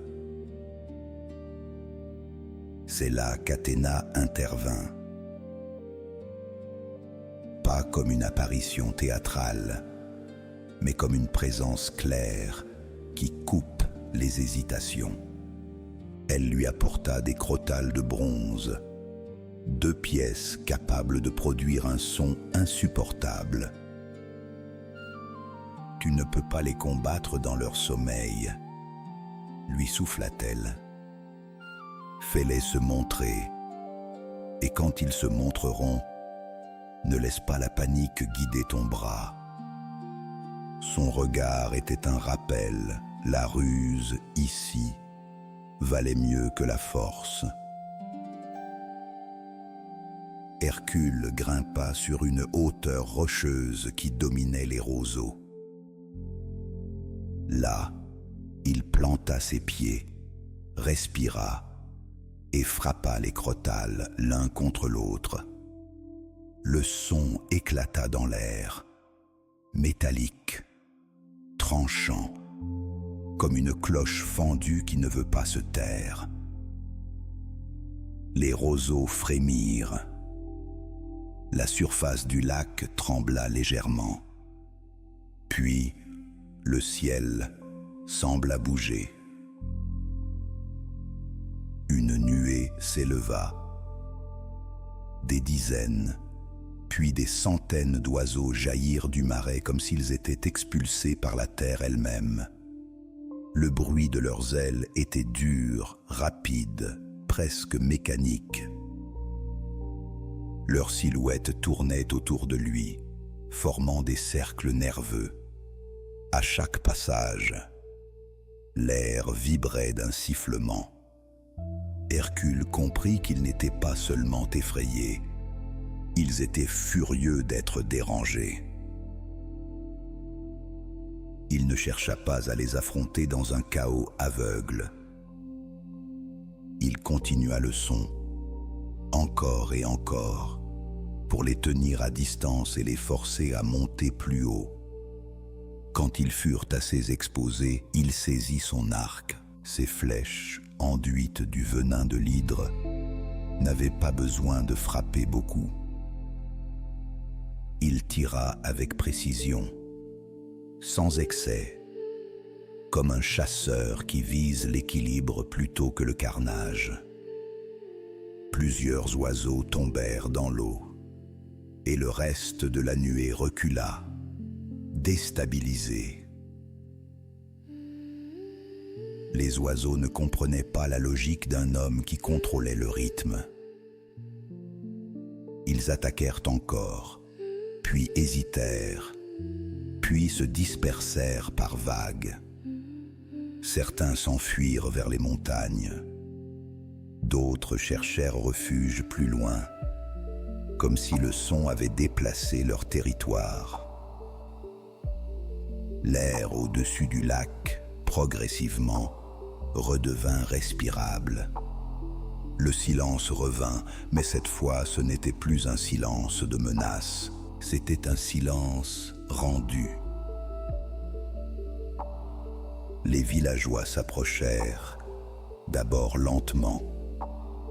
C'est là qu'Athéna intervint. Pas comme une apparition théâtrale, mais comme une présence claire qui coupe les hésitations. Elle lui apporta des crotales de bronze, 2 pièces capables de produire un son insupportable. « Tu ne peux pas les combattre dans leur sommeil, » lui souffla-t-elle. « Fais-les se montrer, et quand ils se montreront, ne laisse pas la panique guider ton bras. » Son regard était un rappel, la ruse, ici, valait mieux que la force. Hercule grimpa sur une hauteur rocheuse qui dominait les roseaux. Là, il planta ses pieds, respira et frappa les crotales l'un contre l'autre. Le son éclata dans l'air, métallique, tranchant, comme une cloche fendue qui ne veut pas se taire. Les roseaux frémirent. La surface du lac trembla légèrement. Puis, le ciel sembla bouger. Une nuée s'éleva. Des dizaines, puis des centaines d'oiseaux jaillirent du marais comme s'ils étaient expulsés par la terre elle-même. Le bruit de leurs ailes était dur, rapide, presque mécanique. Leurs silhouettes tournaient autour de lui, formant des cercles nerveux. À chaque passage, l'air vibrait d'un sifflement. Hercule comprit qu'ils n'étaient pas seulement effrayés, ils étaient furieux d'être dérangés. Il ne chercha pas à les affronter dans un chaos aveugle. Il continua le son, encore et encore, pour les tenir à distance et les forcer à monter plus haut. Quand ils furent assez exposés, il saisit son arc. Ses flèches, enduites du venin de l'hydre, n'avaient pas besoin de frapper beaucoup. Il tira avec précision, sans excès, comme un chasseur qui vise l'équilibre plutôt que le carnage. Plusieurs oiseaux tombèrent dans l'eau, et le reste de la nuée recula, déstabilisé. Les oiseaux ne comprenaient pas la logique d'un homme qui contrôlait le rythme. Ils attaquèrent encore, puis hésitèrent, puis se dispersèrent par vagues. Certains s'enfuirent vers les montagnes. D'autres cherchèrent refuge plus loin, comme si le son avait déplacé leur territoire. L'air au-dessus du lac, progressivement, redevint respirable. Le silence revint, mais cette fois ce n'était plus un silence de menace, c'était un silence rendu. Les villageois s'approchèrent, d'abord lentement,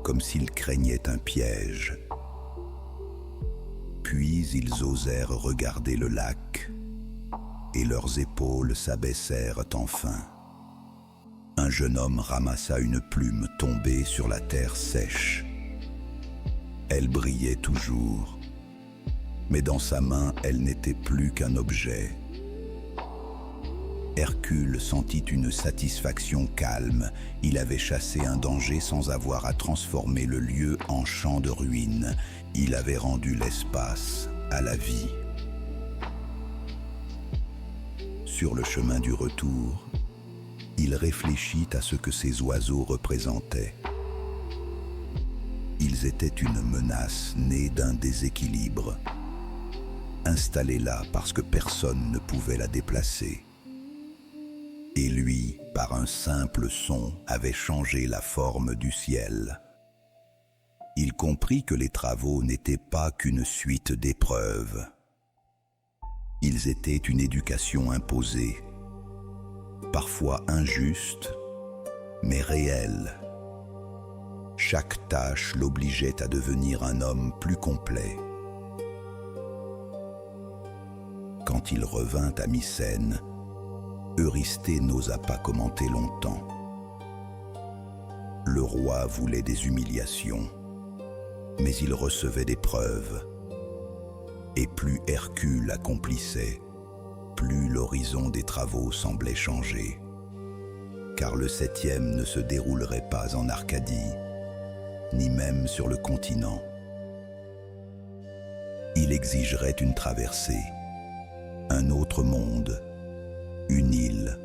comme s'ils craignaient un piège. Puis ils osèrent regarder le lac, et leurs épaules s'abaissèrent enfin. Un jeune homme ramassa une plume tombée sur la terre sèche. Elle brillait toujours, mais dans sa main, elle n'était plus qu'un objet. Hercule sentit une satisfaction calme. Il avait chassé un danger sans avoir à transformer le lieu en champ de ruines. Il avait rendu l'espace à la vie. Sur le chemin du retour, il réfléchit à ce que ces oiseaux représentaient. Ils étaient une menace née d'un déséquilibre, installée là parce que personne ne pouvait la déplacer. Et lui, par un simple son, avait changé la forme du ciel. Il comprit que les travaux n'étaient pas qu'une suite d'épreuves. Ils étaient une éducation imposée, parfois injuste, mais réelle. Chaque tâche l'obligeait à devenir un homme plus complet. Quand il revint à Mycène, Eurysthée n'osa pas commenter longtemps. Le roi voulait des humiliations, mais il recevait des preuves. Et plus Hercule accomplissait, plus l'horizon des travaux semblait changer. Car le 7e ne se déroulerait pas en Arcadie, ni même sur le continent. Il exigerait une traversée, un autre monde, une île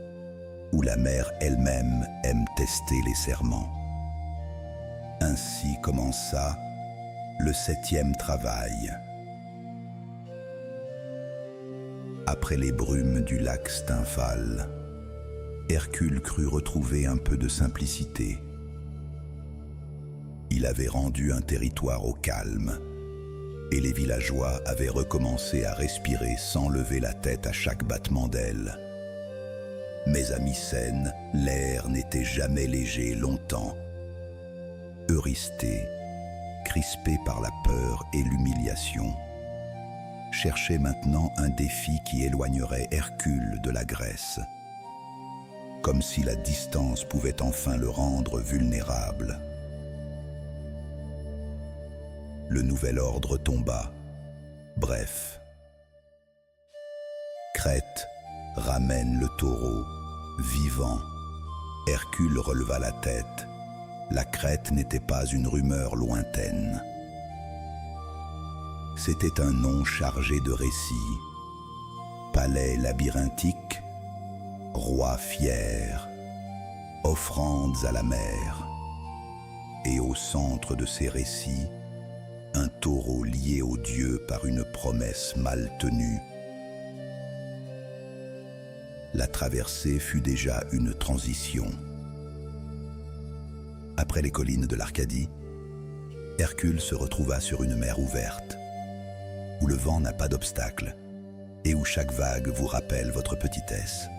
où la mer elle-même aime tester les serments. Ainsi commença le 7e travail. Après les brumes du lac Stymphale, Hercule crut retrouver un peu de simplicité. Il avait rendu un territoire au calme, et les villageois avaient recommencé à respirer sans lever la tête à chaque battement d'aile. Mais à Mycène, l'air n'était jamais léger longtemps. Eurysthée, crispé par la peur et l'humiliation, cherchait maintenant un défi qui éloignerait Hercule de la Grèce, comme si la distance pouvait enfin le rendre vulnérable. Le nouvel ordre tomba. Bref, Crète ramène le taureau, vivant. Hercule releva la tête. La Crète n'était pas une rumeur lointaine. C'était un nom chargé de récits. Palais labyrinthique, roi fier, offrandes à la mer. Et au centre de ces récits, un taureau lié au dieu par une promesse mal tenue. La traversée fut déjà une transition. Après les collines de l'Arcadie, Hercule se retrouva sur une mer ouverte, où le vent n'a pas d'obstacle et où chaque vague vous rappelle votre petitesse.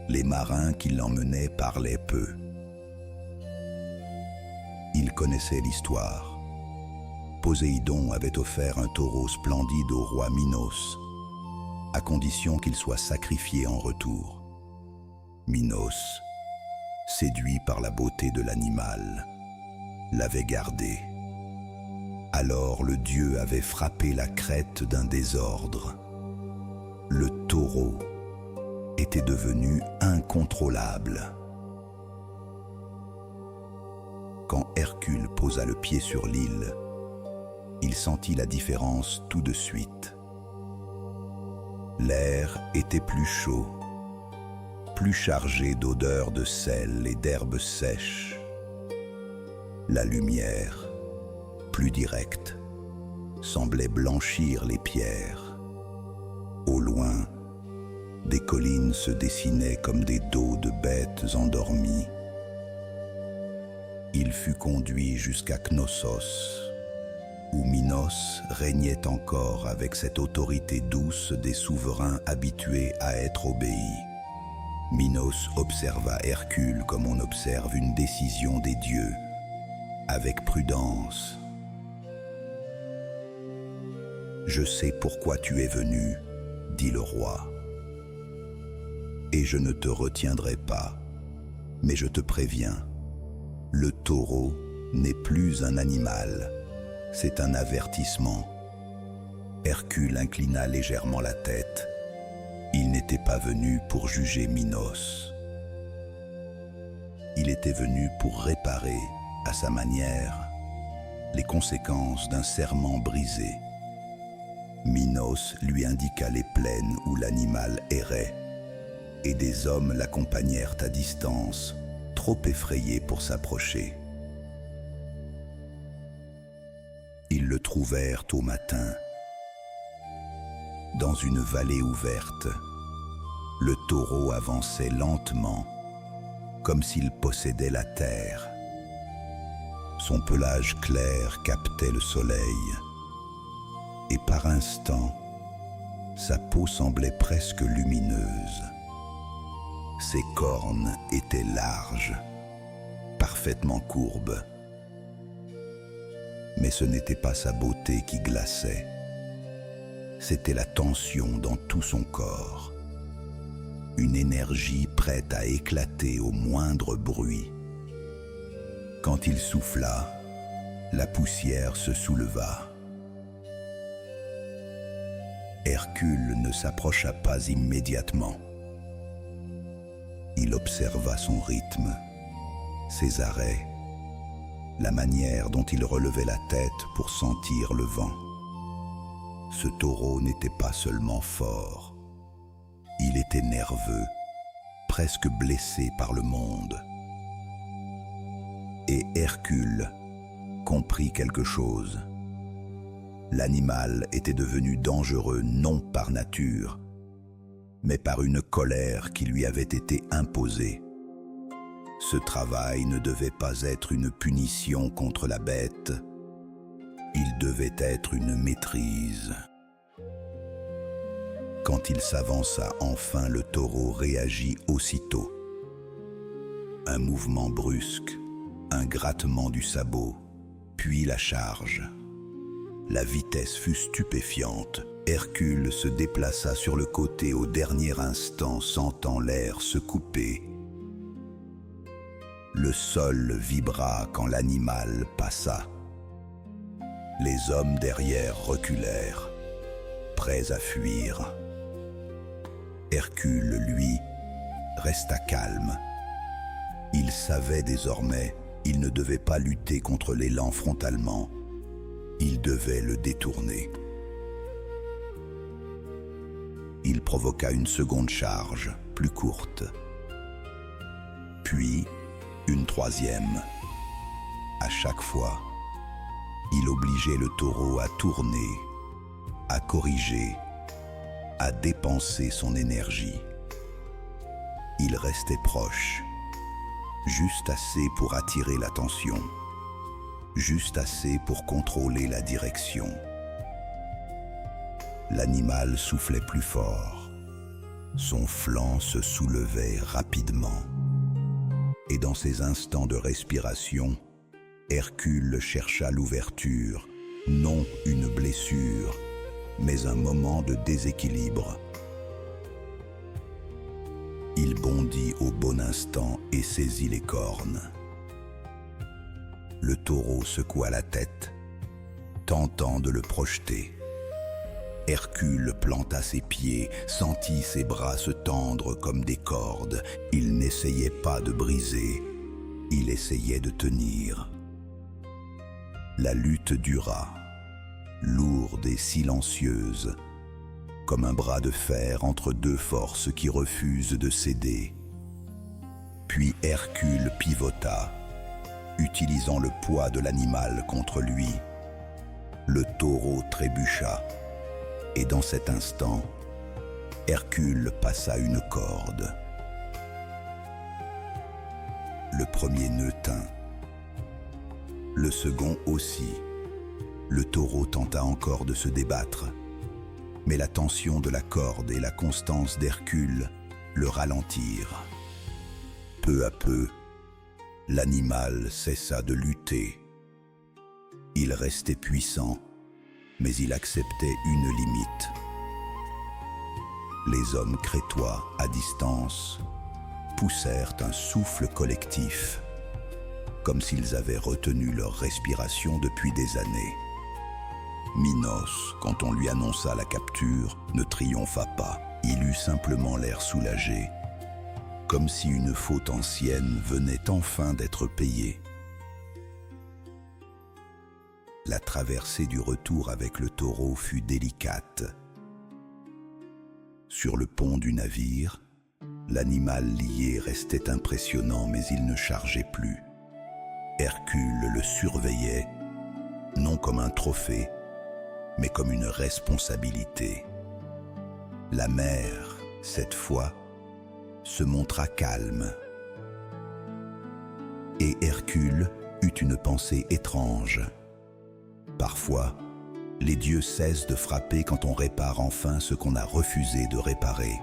Les marins qui l'emmenaient parlaient peu. Ils connaissaient l'histoire. Poséidon avait offert un taureau splendide au roi Minos, à condition qu'il soit sacrifié en retour. Minos, séduit par la beauté de l'animal, l'avait gardé. Alors le dieu avait frappé la Crète d'un désordre. Le taureau était devenu incontrôlable. Quand Hercule posa le pied sur l'île, il sentit la différence tout de suite. L'air était plus chaud, plus chargé d'odeurs de sel et d'herbes sèches. La lumière, plus directe, semblait blanchir les pierres. Au loin, des collines se dessinaient comme des dos de bêtes endormies. Il fut conduit jusqu'à Knossos, où Minos régnait encore avec cette autorité douce des souverains habitués à être obéis. Minos observa Hercule comme on observe une décision des dieux, avec prudence. « Je sais pourquoi tu es venu, dit le roi, et je ne te retiendrai pas, mais je te préviens, le taureau n'est plus un animal, c'est un avertissement. » Hercule inclina légèrement la tête. Il n'était pas venu pour juger Minos. Il était venu pour réparer, à sa manière, les conséquences d'un serment brisé. Minos lui indiqua les plaines où l'animal errait, et des hommes l'accompagnèrent à distance, trop effrayés pour s'approcher. Ils le trouvèrent au matin, dans une vallée ouverte. Le taureau avançait lentement, comme s'il possédait la terre. Son pelage clair captait le soleil, et par instants, sa peau semblait presque lumineuse. Ses cornes étaient larges, parfaitement courbes. Mais ce n'était pas sa beauté qui glaçait. C'était la tension dans tout son corps. Une énergie prête à éclater au moindre bruit. Quand il souffla, la poussière se souleva. Hercule ne s'approcha pas immédiatement. Il observa son rythme, ses arrêts, la manière dont il relevait la tête pour sentir le vent. Ce taureau n'était pas seulement fort, il était nerveux, presque blessé par le monde. Et Hercule comprit quelque chose. L'animal était devenu dangereux non par nature, mais par une colère qui lui avait été imposée. Ce travail ne devait pas être une punition contre la bête, il devait être une maîtrise. Quand il s'avança enfin, le taureau réagit aussitôt. Un mouvement brusque, un grattement du sabot, puis la charge. La vitesse fut stupéfiante. Hercule se déplaça sur le côté au dernier instant, sentant l'air se couper. Le sol vibra quand l'animal passa. Les hommes derrière reculèrent, prêts à fuir. Hercule, lui, resta calme. Il savait désormais, il ne devait pas lutter contre l'élan frontalement. Il devait le détourner. Il provoqua une seconde charge, plus courte. Puis, une troisième. À chaque fois, il obligeait le taureau à tourner, à corriger, à dépenser son énergie. Il restait proche, juste assez pour attirer l'attention, juste assez pour contrôler la direction. L'animal soufflait plus fort. Son flanc se soulevait rapidement. Et dans ces instants de respiration, Hercule chercha l'ouverture, non une blessure, mais un moment de déséquilibre. Il bondit au bon instant et saisit les cornes. Le taureau secoua la tête, tentant de le projeter. Hercule planta ses pieds, sentit ses bras se tendre comme des cordes. Il n'essayait pas de briser, il essayait de tenir. La lutte dura, lourde et silencieuse, comme un bras de fer entre deux forces qui refusent de céder. Puis Hercule pivota, utilisant le poids de l'animal contre lui. Le taureau trébucha. Et dans cet instant, Hercule passa une corde. Le premier nœud tint. Le second aussi. Le taureau tenta encore de se débattre. Mais la tension de la corde et la constance d'Hercule le ralentirent. Peu à peu, l'animal cessa de lutter. Il restait puissant, mais il acceptait une limite. Les hommes crétois, à distance, poussèrent un souffle collectif, comme s'ils avaient retenu leur respiration depuis des années. Minos, quand on lui annonça la capture, ne triompha pas. Il eut simplement l'air soulagé, comme si une faute ancienne venait enfin d'être payée. La traversée du retour avec le taureau fut délicate. Sur le pont du navire, l'animal lié restait impressionnant, mais il ne chargeait plus. Hercule le surveillait, non comme un trophée, mais comme une responsabilité. La mer, cette fois, se montra calme. Et Hercule eut une pensée étrange. Parfois, les dieux cessent de frapper quand on répare enfin ce qu'on a refusé de réparer.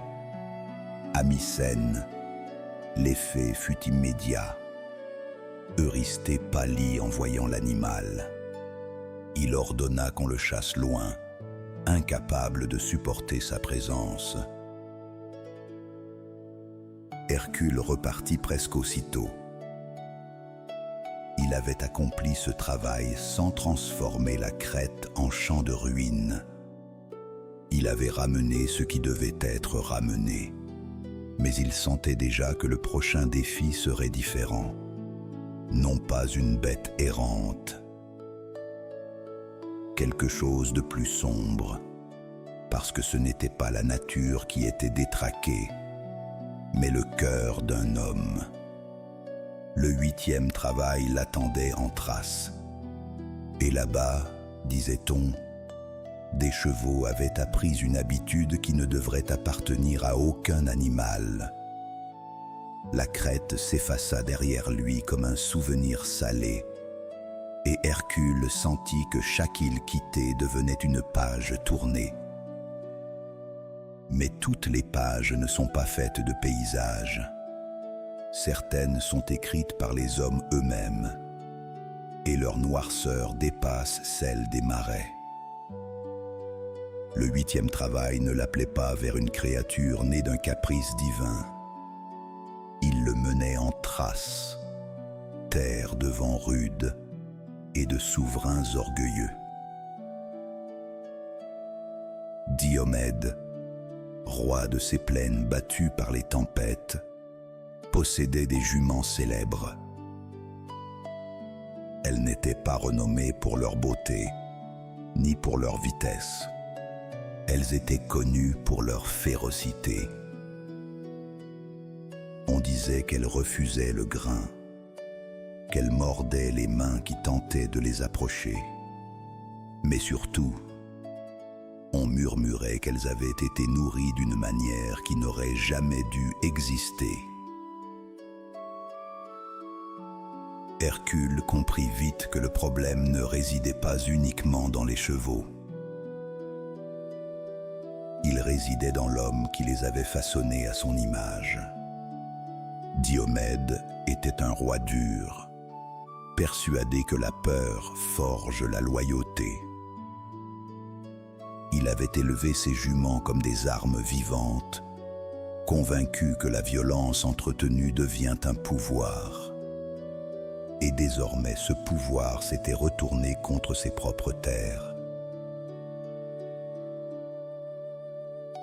À Mycène, l'effet fut immédiat. Eurysthée pâlit en voyant l'animal. Il ordonna qu'on le chasse loin, incapable de supporter sa présence. Hercule repartit presque aussitôt. Il avait accompli ce travail sans transformer la Crète en champ de ruines. Il avait ramené ce qui devait être ramené, mais il sentait déjà que le prochain défi serait différent. Non pas une bête errante, quelque chose de plus sombre, parce que ce n'était pas la nature qui était détraquée, mais le cœur d'un homme. Le 8e travail l'attendait en Thrace. Et là-bas, disait-on, des chevaux avaient appris une habitude qui ne devrait appartenir à aucun animal. La Crète s'effaça derrière lui comme un souvenir salé, et Hercule sentit que chaque île quittée devenait une page tournée. Mais toutes les pages ne sont pas faites de paysages. Certaines sont écrites par les hommes eux-mêmes, et leur noirceur dépasse celle des marais. Le 8e travail ne l'appelait pas vers une créature née d'un caprice divin. Il le menait en Thrace, terre de vents rudes et de souverains orgueilleux. Diomède, roi de ces plaines battues par les tempêtes, possédait des juments célèbres. Elles n'étaient pas renommées pour leur beauté, ni pour leur vitesse. Elles étaient connues pour leur férocité. On disait qu'elles refusaient le grain, qu'elles mordaient les mains qui tentaient de les approcher. Mais surtout, on murmurait qu'elles avaient été nourries d'une manière qui n'aurait jamais dû exister. Hercule comprit vite que le problème ne résidait pas uniquement dans les chevaux. Il résidait dans l'homme qui les avait façonnés à son image. Diomède était un roi dur, persuadé que la peur forge la loyauté. Il avait élevé ses juments comme des armes vivantes, convaincu que la violence entretenue devient un pouvoir. Et désormais ce pouvoir s'était retourné contre ses propres terres.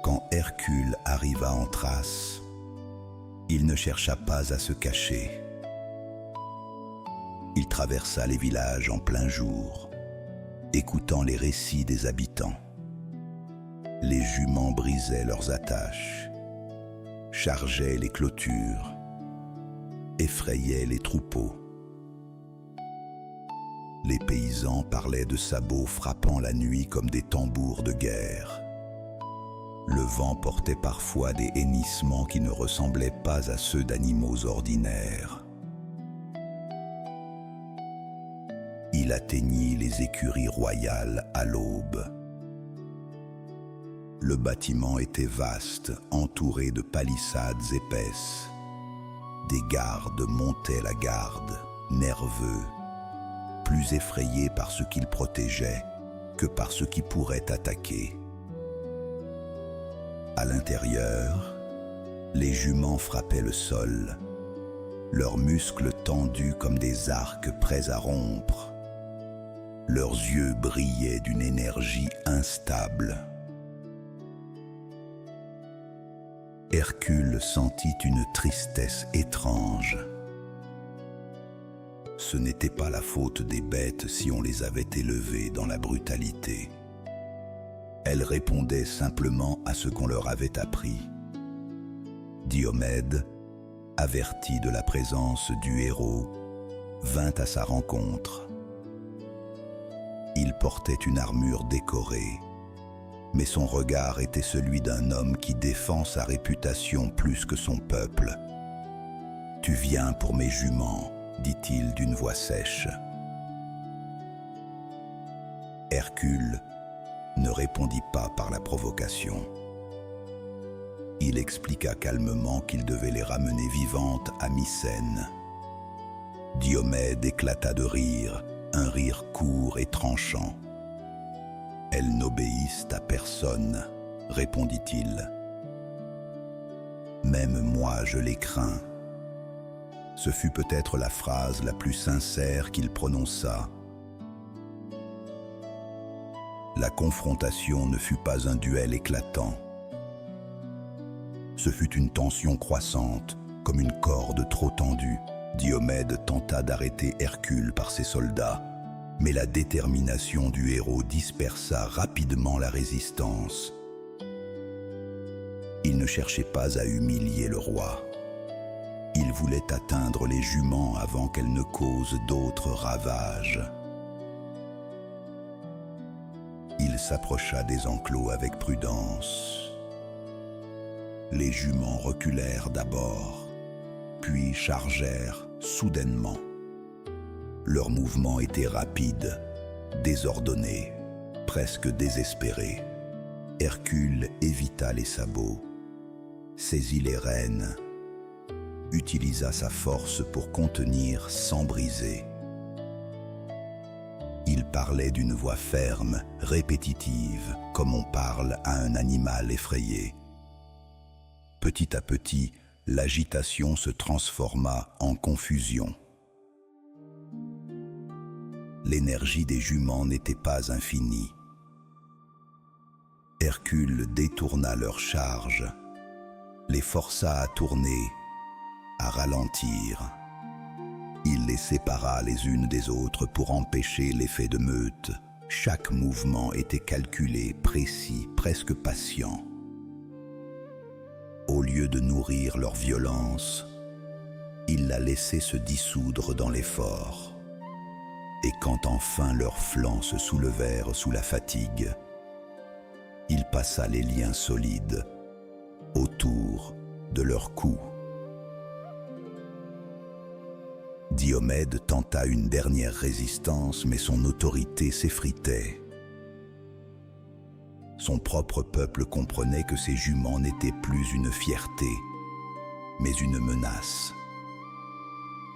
Quand Hercule arriva en Thrace, il ne chercha pas à se cacher. Il traversa les villages en plein jour, écoutant les récits des habitants. Les juments brisaient leurs attaches, chargeaient les clôtures, effrayaient les troupeaux. Les paysans parlaient de sabots frappant la nuit comme des tambours de guerre. Le vent portait parfois des hennissements qui ne ressemblaient pas à ceux d'animaux ordinaires. Il atteignit les écuries royales à l'aube. Le bâtiment était vaste, entouré de palissades épaisses. Des gardes montaient la garde, nerveux, plus effrayés par ce qu'ils protégeaient que par ce qui pourrait attaquer. À l'intérieur, les juments frappaient le sol, leurs muscles tendus comme des arcs prêts à rompre. Leurs yeux brillaient d'une énergie instable. Hercule sentit une tristesse étrange. Ce n'était pas la faute des bêtes si on les avait élevées dans la brutalité. Elles répondaient simplement à ce qu'on leur avait appris. Diomède, averti de la présence du héros, vint à sa rencontre. Il portait une armure décorée, mais son regard était celui d'un homme qui défend sa réputation plus que son peuple. « Tu viens pour mes juments », dit-il d'une voix sèche. Hercule ne répondit pas par la provocation. Il expliqua calmement qu'il devait les ramener vivantes à Mycène. Diomède éclata de rire, un rire court et tranchant. « Elles n'obéissent à personne, » répondit-il. « Même moi, je les crains. » Ce fut peut-être la phrase la plus sincère qu'il prononça. La confrontation ne fut pas un duel éclatant. Ce fut une tension croissante, comme une corde trop tendue. Diomède tenta d'arrêter Hercule par ses soldats, mais la détermination du héros dispersa rapidement la résistance. Il ne cherchait pas à humilier le roi. Il voulait atteindre les juments avant qu'elles ne causent d'autres ravages. Il s'approcha des enclos avec prudence. Les juments reculèrent d'abord, puis chargèrent soudainement. Leurs mouvements étaient rapides, désordonnés, presque désespérés. Hercule évita les sabots, saisit les rênes, utilisa sa force pour contenir sans briser. Il parlait d'une voix ferme, répétitive, comme on parle à un animal effrayé. Petit à petit, l'agitation se transforma en confusion. L'énergie des juments n'était pas infinie. Hercule détourna leur charge, les força à tourner, à ralentir. Il les sépara les unes des autres pour empêcher l'effet de meute. Chaque mouvement était calculé, précis, presque patient. Au lieu de nourrir leur violence, il la laissait se dissoudre dans l'effort. Et quand enfin leurs flancs se soulevèrent sous la fatigue, il passa les liens solides autour de leur cou. Diomède tenta une dernière résistance, mais son autorité s'effritait. Son propre peuple comprenait que ses juments n'étaient plus une fierté, mais une menace.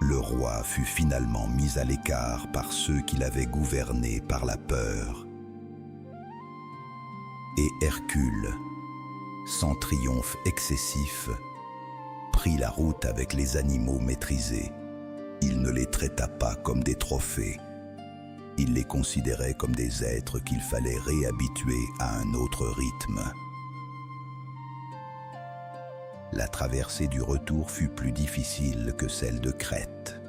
Le roi fut finalement mis à l'écart par ceux qui l'avaient gouverné par la peur. Et Hercule, sans triomphe excessif, prit la route avec les animaux maîtrisés. Il ne les traita pas comme des trophées. Il les considérait comme des êtres qu'il fallait réhabituer à un autre rythme. La traversée du retour fut plus difficile que celle de Crète.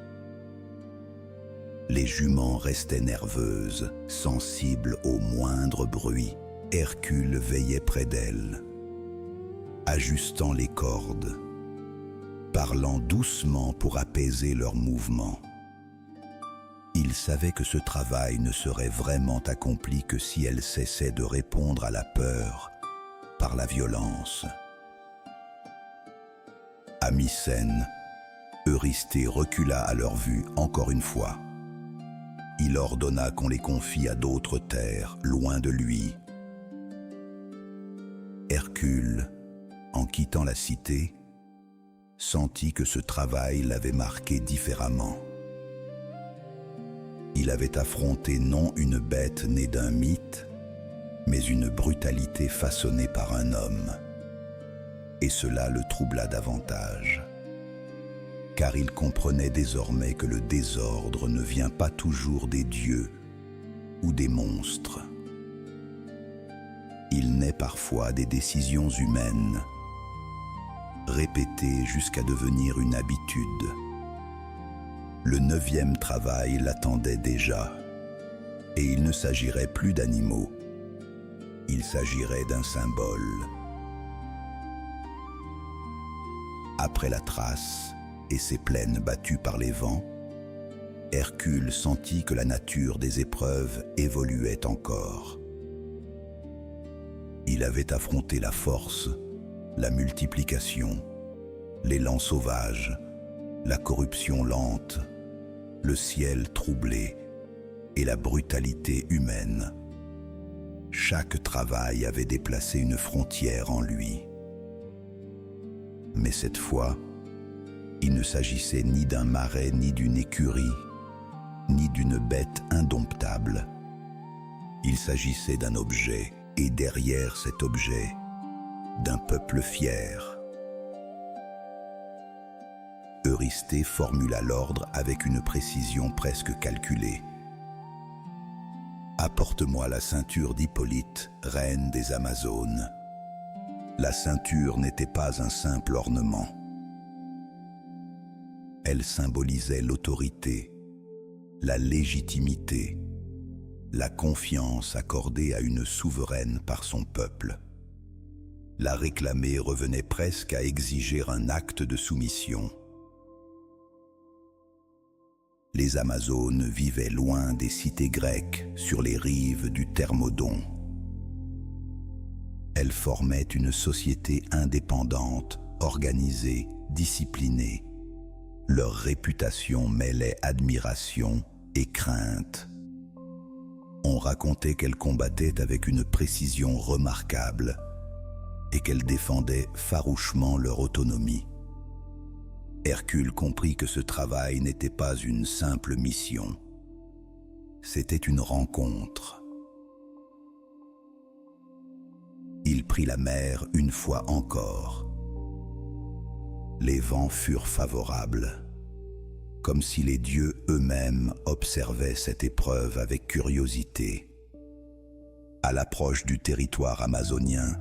Les juments restaient nerveuses, sensibles au moindre bruit. Hercule veillait près d'elles, ajustant les cordes, parlant doucement pour apaiser leurs mouvements. Il savait que ce travail ne serait vraiment accompli que si elles cessaient de répondre à la peur par la violence. À Mycène, Eurysthée recula à leur vue encore une fois. Il ordonna qu'on les confie à d'autres terres, loin de lui. Hercule, en quittant la cité, sentit que ce travail l'avait marqué différemment. Il avait affronté non une bête née d'un mythe, mais une brutalité façonnée par un homme. Et cela le troubla davantage, car il comprenait désormais que le désordre ne vient pas toujours des dieux ou des monstres. Il naît parfois des décisions humaines, répétées jusqu'à devenir une habitude. Le 9e travail l'attendait déjà, et il ne s'agirait plus d'animaux, il s'agirait d'un symbole. Après la Thrace et ses plaines battues par les vents, Hercule sentit que la nature des épreuves évoluait encore. Il avait affronté la force, la multiplication, l'élan sauvage, la corruption lente, le ciel troublé et la brutalité humaine. Chaque travail avait déplacé une frontière en lui. Mais cette fois, il ne s'agissait ni d'un marais, ni d'une écurie, ni d'une bête indomptable. Il s'agissait d'un objet, et derrière cet objet, d'un peuple fier. Eurysthée formula l'ordre avec une précision presque calculée. « Apporte-moi la ceinture d'Hippolyte, reine des Amazones. » La ceinture n'était pas un simple ornement. Elle symbolisait l'autorité, la légitimité, la confiance accordée à une souveraine par son peuple. La réclamer revenait presque à exiger un acte de soumission. Les Amazones vivaient loin des cités grecques, sur les rives du Thermodon. Elles formaient une société indépendante, organisée, disciplinée. Leur réputation mêlait admiration et crainte. On racontait qu'elles combattaient avec une précision remarquable et qu'elles défendaient farouchement leur autonomie. Hercule comprit que ce travail n'était pas une simple mission. C'était une rencontre. Il prit la mer une fois encore. Les vents furent favorables, comme si les dieux eux-mêmes observaient cette épreuve avec curiosité. À l'approche du territoire amazonien,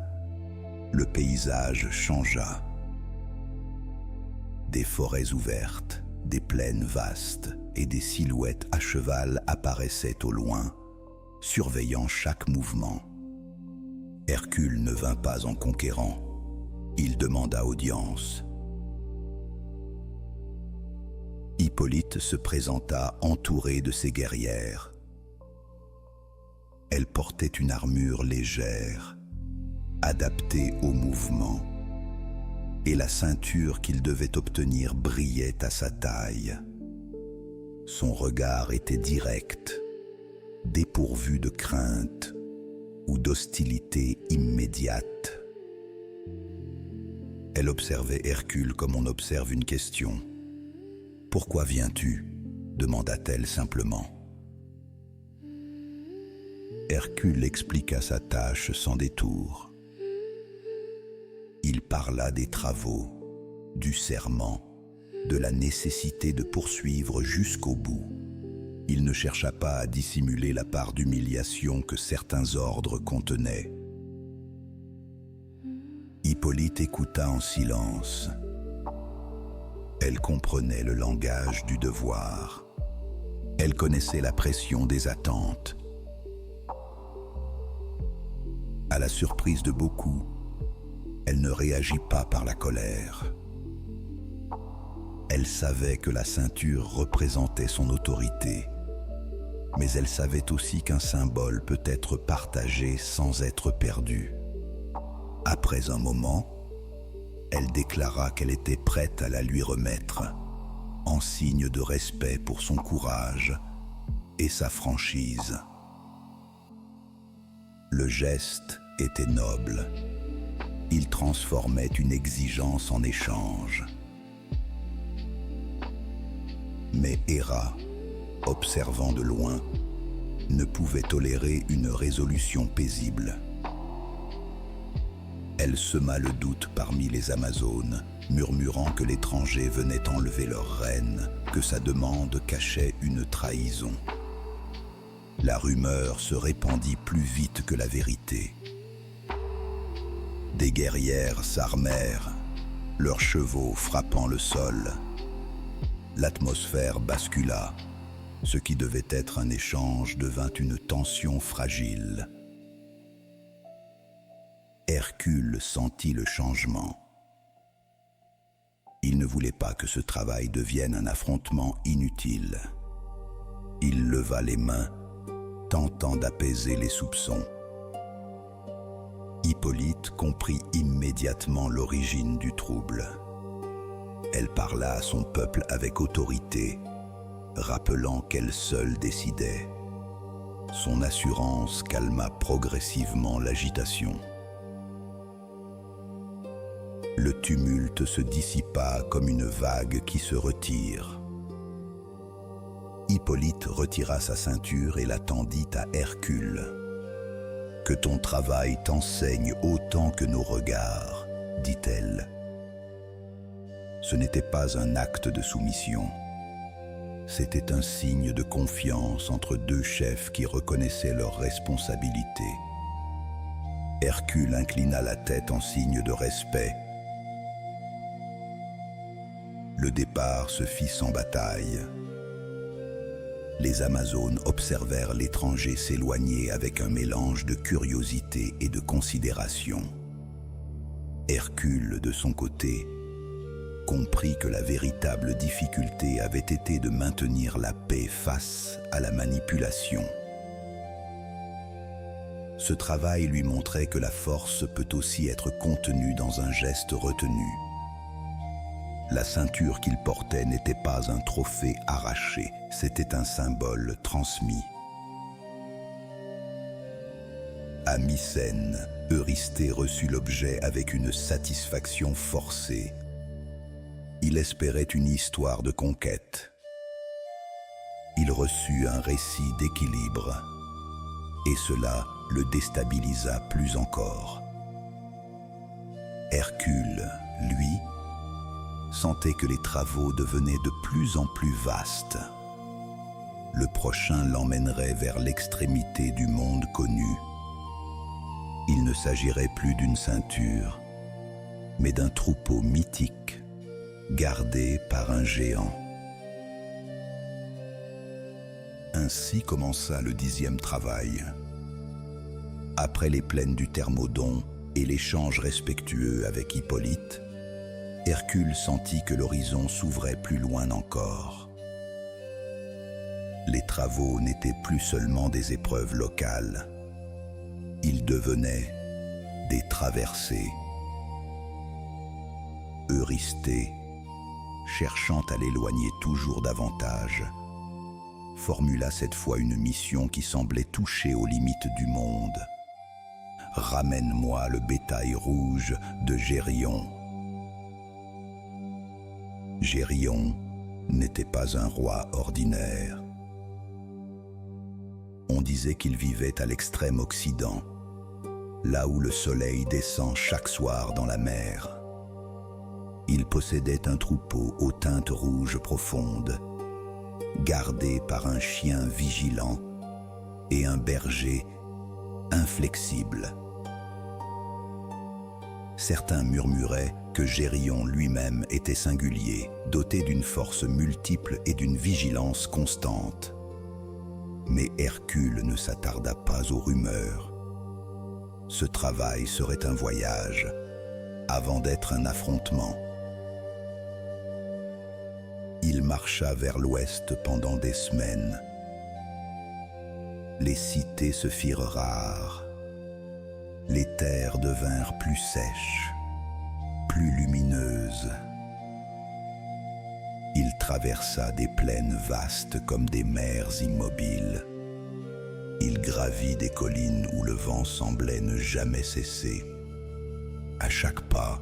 le paysage changea. Des forêts ouvertes, des plaines vastes et des silhouettes à cheval apparaissaient au loin, surveillant chaque mouvement. Hercule ne vint pas en conquérant, il demanda audience. Hippolyte se présenta entourée de ses guerrières. Elle portait une armure légère, adaptée au mouvement, et la ceinture qu'il devait obtenir brillait à sa taille. Son regard était direct, dépourvu de crainte ou d'hostilité immédiate. Elle observait Hercule comme on observe une question. « Pourquoi viens-tu » demanda-t-elle simplement. Hercule expliqua sa tâche sans détour. Il parla des travaux, du serment, de la nécessité de poursuivre jusqu'au bout. Il ne chercha pas à dissimuler la part d'humiliation que certains ordres contenaient. Hippolyte écouta en silence. Elle comprenait le langage du devoir. Elle connaissait la pression des attentes. À la surprise de beaucoup, elle ne réagit pas par la colère. Elle savait que la ceinture représentait son autorité, mais elle savait aussi qu'un symbole peut être partagé sans être perdu. Après un moment, elle déclara qu'elle était prête à la lui remettre, en signe de respect pour son courage et sa franchise. Le geste était noble. Il transformait une exigence en échange. Mais Héra, observant de loin, ne pouvait tolérer une résolution paisible. Elle sema le doute parmi les Amazones, murmurant que l'étranger venait enlever leur reine, que sa demande cachait une trahison. La rumeur se répandit plus vite que la vérité. Des guerrières s'armèrent, leurs chevaux frappant le sol. L'atmosphère bascula. Ce qui devait être un échange devint une tension fragile. Hercule sentit le changement. Il ne voulait pas que ce travail devienne un affrontement inutile. Il leva les mains, tentant d'apaiser les soupçons. Hippolyte comprit immédiatement l'origine du trouble. Elle parla à son peuple avec autorité, rappelant qu'elle seule décidait. Son assurance calma progressivement l'agitation. Le tumulte se dissipa comme une vague qui se retire. Hippolyte retira sa ceinture et la tendit à Hercule. « Que ton travail t'enseigne autant que nos regards, » dit-elle. Ce n'était pas un acte de soumission. C'était un signe de confiance entre deux chefs qui reconnaissaient leurs responsabilités. Hercule inclina la tête en signe de respect. Le départ se fit sans bataille. Les Amazones observèrent l'étranger s'éloigner avec un mélange de curiosité et de considération. Hercule, de son côté, comprit que la véritable difficulté avait été de maintenir la paix face à la manipulation. Ce travail lui montrait que la force peut aussi être contenue dans un geste retenu. La ceinture qu'il portait n'était pas un trophée arraché, c'était un symbole transmis. À Mycène, Eurysthée reçut l'objet avec une satisfaction forcée. Il espérait une histoire de conquête. Il reçut un récit d'équilibre, et cela le déstabilisa plus encore. Hercule, lui, sentait que les travaux devenaient de plus en plus vastes. Le prochain l'emmènerait vers l'extrémité du monde connu. Il ne s'agirait plus d'une ceinture, mais d'un troupeau mythique, gardé par un géant. Ainsi commença le 10e travail. Après les plaines du Thermodon et l'échange respectueux avec Hippolyte, Hercule sentit que l'horizon s'ouvrait plus loin encore. Les travaux n'étaient plus seulement des épreuves locales, ils devenaient des traversées. Eurysthée, cherchant à l'éloigner toujours davantage, formula cette fois une mission qui semblait toucher aux limites du monde. « Ramène-moi le bétail rouge de Gérion. » Gérion n'était pas un roi ordinaire. On disait qu'il vivait à l'extrême occident, là où le soleil descend chaque soir dans la mer. Il possédait un troupeau aux teintes rouges profondes, gardé par un chien vigilant et un berger inflexible. Certains murmuraient que Gérion lui-même était singulier, doté d'une force multiple et d'une vigilance constante. Mais Hercule ne s'attarda pas aux rumeurs. Ce travail serait un voyage, avant d'être un affrontement. Il marcha vers l'ouest pendant des semaines. Les cités se firent rares. Les terres devinrent plus sèches, plus lumineuses. Il traversa des plaines vastes comme des mers immobiles. Il gravit des collines où le vent semblait ne jamais cesser. À chaque pas,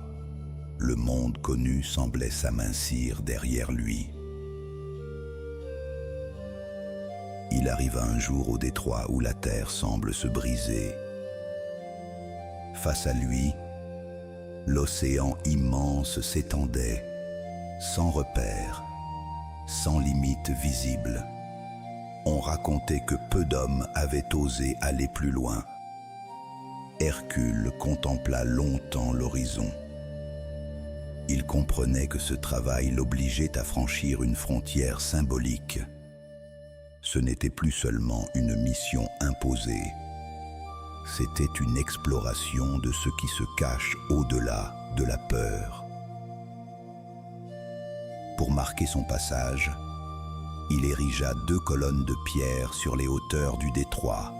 le monde connu semblait s'amincir derrière lui. Il arriva un jour au détroit où la terre semble se briser. Face à lui, l'océan immense s'étendait, sans repère, sans limite visible. On racontait que peu d'hommes avaient osé aller plus loin. Hercule contempla longtemps l'horizon. Il comprenait que ce travail l'obligeait à franchir une frontière symbolique. Ce n'était plus seulement une mission imposée, c'était une exploration de ce qui se cache au-delà de la peur. Pour marquer son passage, il érigea 2 colonnes de pierre sur les hauteurs du détroit,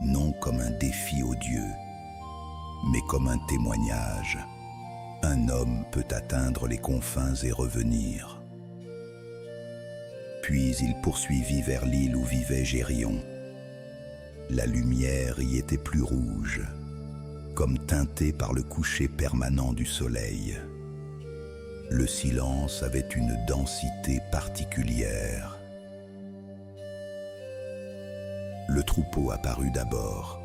non comme un défi odieux, mais comme un témoignage. Un homme peut atteindre les confins et revenir. Puis il poursuivit vers l'île où vivait Gérion. La lumière y était plus rouge, comme teintée par le coucher permanent du soleil. Le silence avait une densité particulière. Le troupeau apparut d'abord.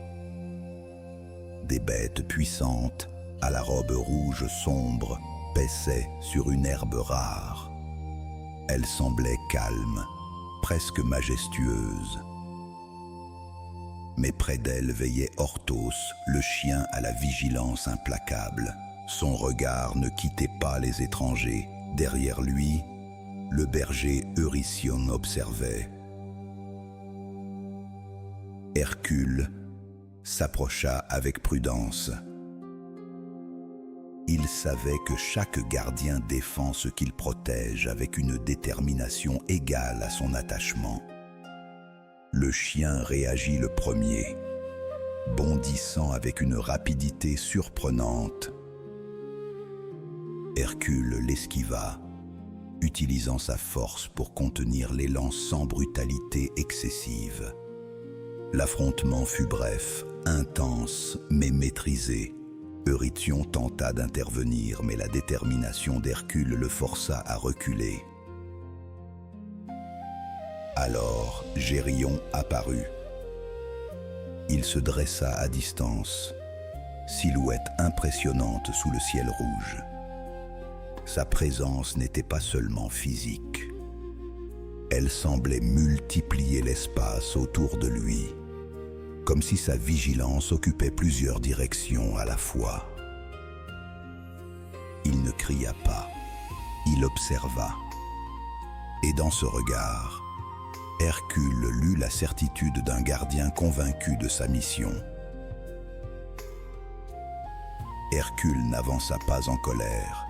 Des bêtes puissantes, à la robe rouge sombre, paissaient sur une herbe rare. Elle semblait calme, presque majestueuse. Mais près d'elle veillait Orthos, le chien à la vigilance implacable. Son regard ne quittait pas les étrangers. Derrière lui, le berger Eurytion observait. Hercule s'approcha avec prudence. Il savait que chaque gardien défend ce qu'il protège avec une détermination égale à son attachement. Le chien réagit le premier, bondissant avec une rapidité surprenante. Hercule l'esquiva, utilisant sa force pour contenir l'élan sans brutalité excessive. L'affrontement fut bref, intense, mais maîtrisé. Eurytion tenta d'intervenir, mais la détermination d'Hercule le força à reculer. Alors, Gérion apparut. Il se dressa à distance, silhouette impressionnante sous le ciel rouge. Sa présence n'était pas seulement physique. Elle semblait multiplier l'espace autour de lui, comme si sa vigilance occupait plusieurs directions à la fois. Il ne cria pas, il observa. Et dans ce regard, Hercule lut la certitude d'un gardien convaincu de sa mission. Hercule n'avança pas en colère.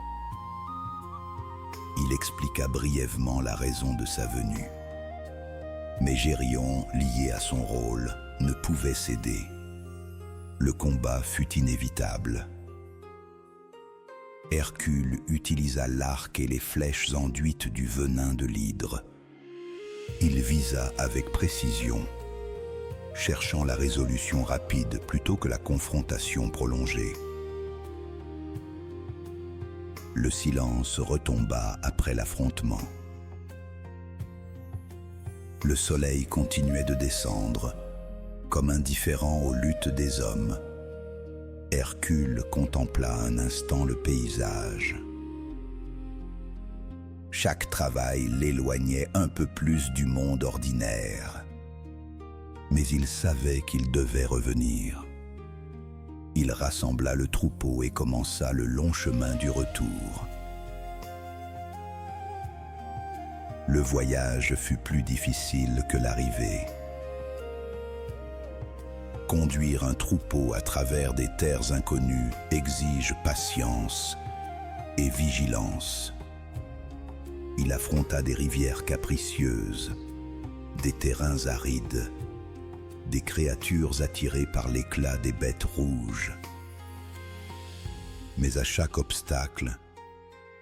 Il expliqua brièvement la raison de sa venue. Mais Gérion, lié à son rôle, ne pouvait céder. Le combat fut inévitable. Hercule utilisa l'arc et les flèches enduites du venin de l'hydre. Il visa avec précision, cherchant la résolution rapide plutôt que la confrontation prolongée. Le silence retomba après l'affrontement. Le soleil continuait de descendre, comme indifférent aux luttes des hommes. Hercule contempla un instant le paysage. Chaque travail l'éloignait un peu plus du monde ordinaire. Mais il savait qu'il devait revenir. Il rassembla le troupeau et commença le long chemin du retour. Le voyage fut plus difficile que l'arrivée. Conduire un troupeau à travers des terres inconnues exige patience et vigilance. Il affronta des rivières capricieuses, des terrains arides, des créatures attirées par l'éclat des bêtes rouges. Mais à chaque obstacle,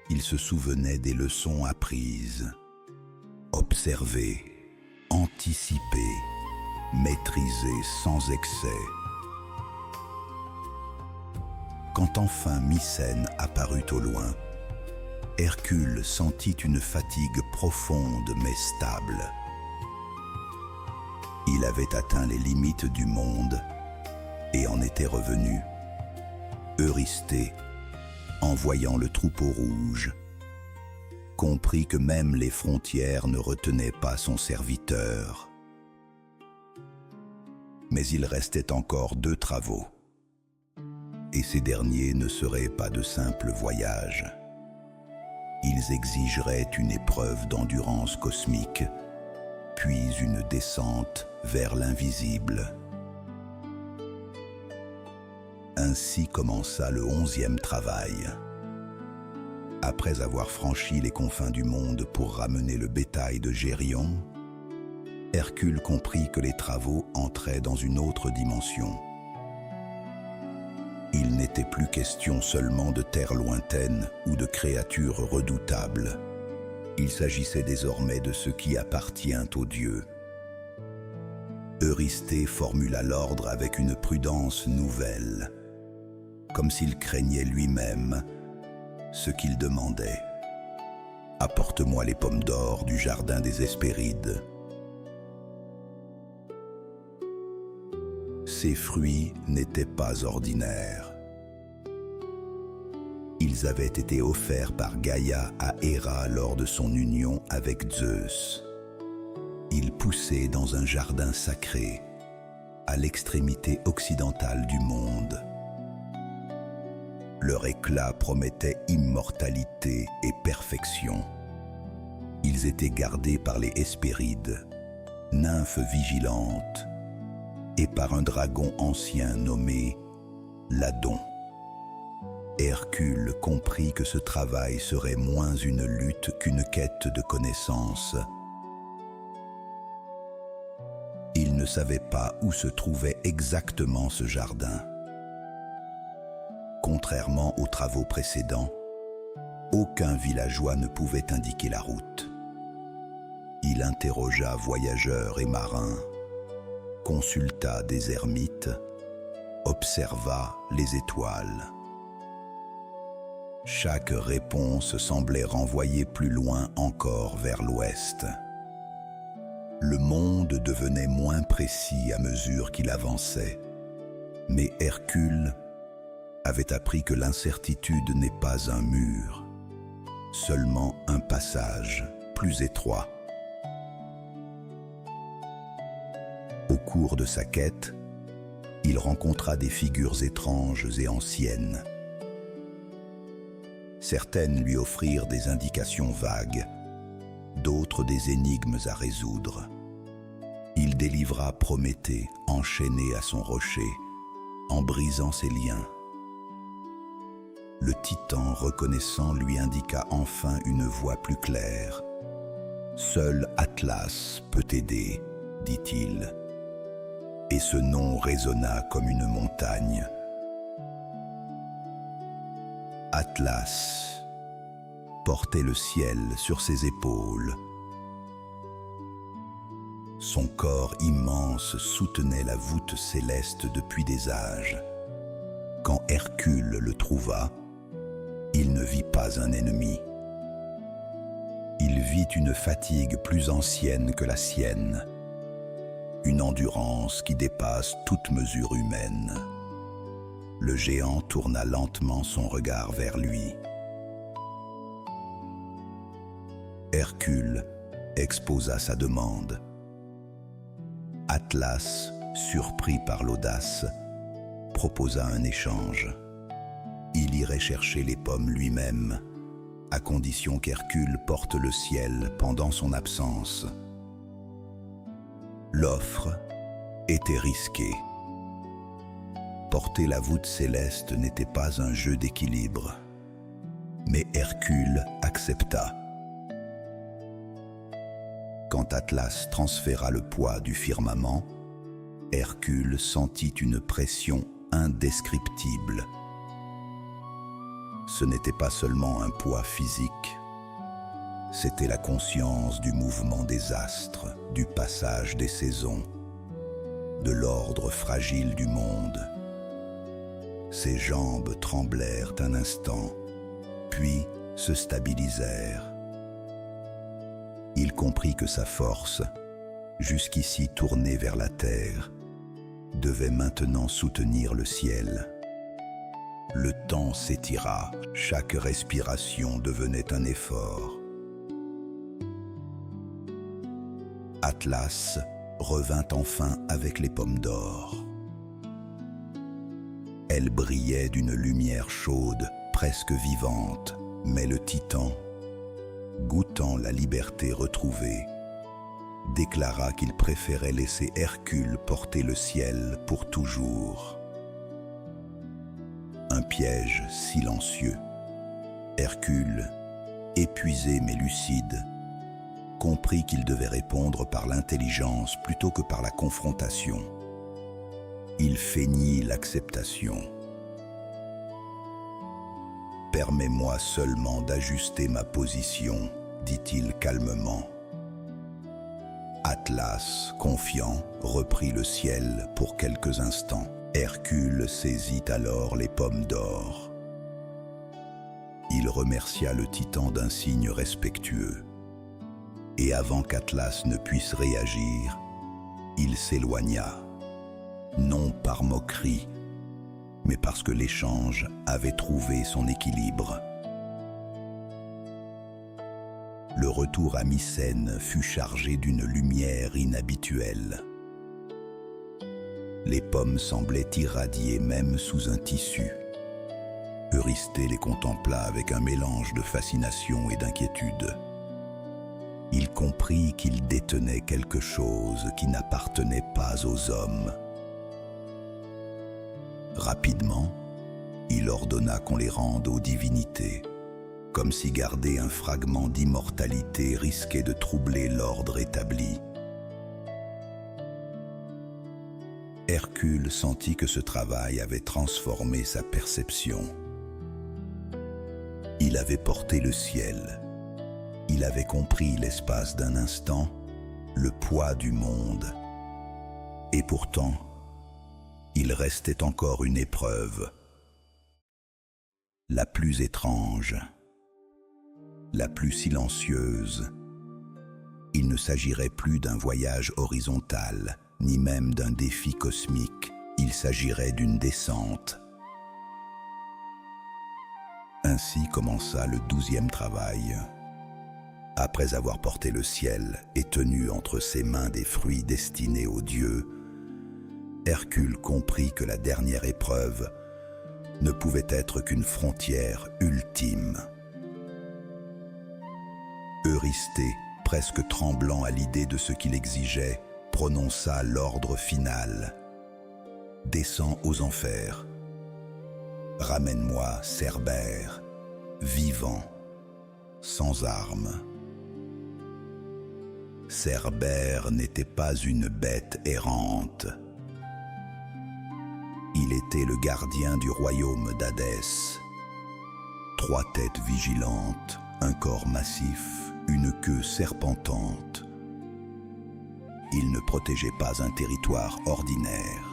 il se souvenait des leçons apprises. Observer, anticiper, maîtriser sans excès. Quand enfin Mycène apparut au loin, Hercule sentit une fatigue profonde mais stable. Il avait atteint les limites du monde et en était revenu. Eurysthée, en voyant le troupeau rouge, comprit que même les frontières ne retenaient pas son serviteur. Mais il restait encore 2 travaux, et ces derniers ne seraient pas de simples voyages. Ils exigeraient une épreuve d'endurance cosmique, puis une descente vers l'invisible. Ainsi commença le 11e travail. Après avoir franchi les confins du monde pour ramener le bétail de Gérion, Hercule comprit que les travaux entraient dans une autre dimension. Il n'était plus question seulement de terres lointaines ou de créatures redoutables. Il s'agissait désormais de ce qui appartient aux dieux. Eurysthée formula l'ordre avec une prudence nouvelle, comme s'il craignait lui-même ce qu'il demandait. « Apporte-moi les pommes d'or du jardin des Hespérides. » Ces fruits n'étaient pas ordinaires. Ils avaient été offerts par Gaïa à Héra lors de son union avec Zeus. Ils poussaient dans un jardin sacré, à l'extrémité occidentale du monde. Leur éclat promettait immortalité et perfection. Ils étaient gardés par les Hespérides, nymphes vigilantes, et par un dragon ancien nommé Ladon. Hercule comprit que ce travail serait moins une lutte qu'une quête de connaissance. Il ne savait pas où se trouvait exactement ce jardin. Contrairement aux travaux précédents, aucun villageois ne pouvait indiquer la route. Il interrogea voyageurs et marins, consulta des ermites, observa les étoiles. Chaque réponse semblait renvoyer plus loin encore vers l'ouest. Le monde devenait moins précis à mesure qu'il avançait, mais Hercule avait appris que l'incertitude n'est pas un mur, seulement un passage plus étroit. Au cours de sa quête, il rencontra des figures étranges et anciennes. Certaines lui offrirent des indications vagues, d'autres des énigmes à résoudre. Il délivra Prométhée, enchaîné à son rocher, en brisant ses liens. Le Titan reconnaissant lui indiqua enfin une voie plus claire. « Seul Atlas peut t'aider, dit-il. » Et ce nom résonna comme une montagne. Atlas portait le ciel sur ses épaules. Son corps immense soutenait la voûte céleste depuis des âges. Quand Hercule le trouva, il ne vit pas un ennemi. Il vit une fatigue plus ancienne que la sienne, une endurance qui dépasse toute mesure humaine. Le géant tourna lentement son regard vers lui. Hercule exposa sa demande. Atlas, surpris par l'audace, proposa un échange. Il irait chercher les pommes lui-même, à condition qu'Hercule porte le ciel pendant son absence. L'offre était risquée. Porter la voûte céleste n'était pas un jeu d'équilibre, mais Hercule accepta. Quand Atlas transféra le poids du firmament, Hercule sentit une pression indescriptible. Ce n'était pas seulement un poids physique, c'était la conscience du mouvement des astres, du passage des saisons, de l'ordre fragile du monde. Ses jambes tremblèrent un instant, puis se stabilisèrent. Il comprit que sa force, jusqu'ici tournée vers la terre, devait maintenant soutenir le ciel. Le temps s'étira, chaque respiration devenait un effort. Atlas revint enfin avec les pommes d'or. Elles brillaient d'une lumière chaude, presque vivante, mais le Titan, goûtant la liberté retrouvée, déclara qu'il préférait laisser Hercule porter le ciel pour toujours. Un piège silencieux. Hercule, épuisé mais lucide, comprit qu'il devait répondre par l'intelligence plutôt que par la confrontation. Il feignit l'acceptation. « Permets-moi seulement d'ajuster ma position, dit-il calmement. » Atlas, confiant, reprit le ciel pour quelques instants. Hercule saisit alors les pommes d'or. Il remercia le Titan d'un signe respectueux. Et avant qu'Atlas ne puisse réagir, il s'éloigna, non par moquerie, mais parce que l'échange avait trouvé son équilibre. Le retour à Mycène fut chargé d'une lumière inhabituelle. Les pommes semblaient irradier même sous un tissu. Eurysthée les contempla avec un mélange de fascination et d'inquiétude. Il comprit qu'il détenait quelque chose qui n'appartenait pas aux hommes. Rapidement, il ordonna qu'on les rende aux divinités, comme si garder un fragment d'immortalité risquait de troubler l'ordre établi. Hercule sentit que ce travail avait transformé sa perception. Il avait porté le ciel. Il avait compris l'espace d'un instant le poids du monde. Et pourtant, il restait encore une épreuve, la plus étrange, la plus silencieuse. Il ne s'agirait plus d'un voyage horizontal, ni même d'un défi cosmique. Il s'agirait d'une descente. Ainsi commença le 12e travail. Après avoir porté le ciel et tenu entre ses mains des fruits destinés aux dieux, Hercule comprit que la dernière épreuve ne pouvait être qu'une frontière ultime. Eurysthée, presque tremblant à l'idée de ce qu'il exigeait, prononça l'ordre final. « Descends aux enfers. Ramène-moi Cerbère, vivant, sans armes. » Cerbère n'était pas une bête errante. Il était le gardien du royaume d'Hadès. 3 têtes vigilantes, un corps massif, une queue serpentante. Il ne protégeait pas un territoire ordinaire.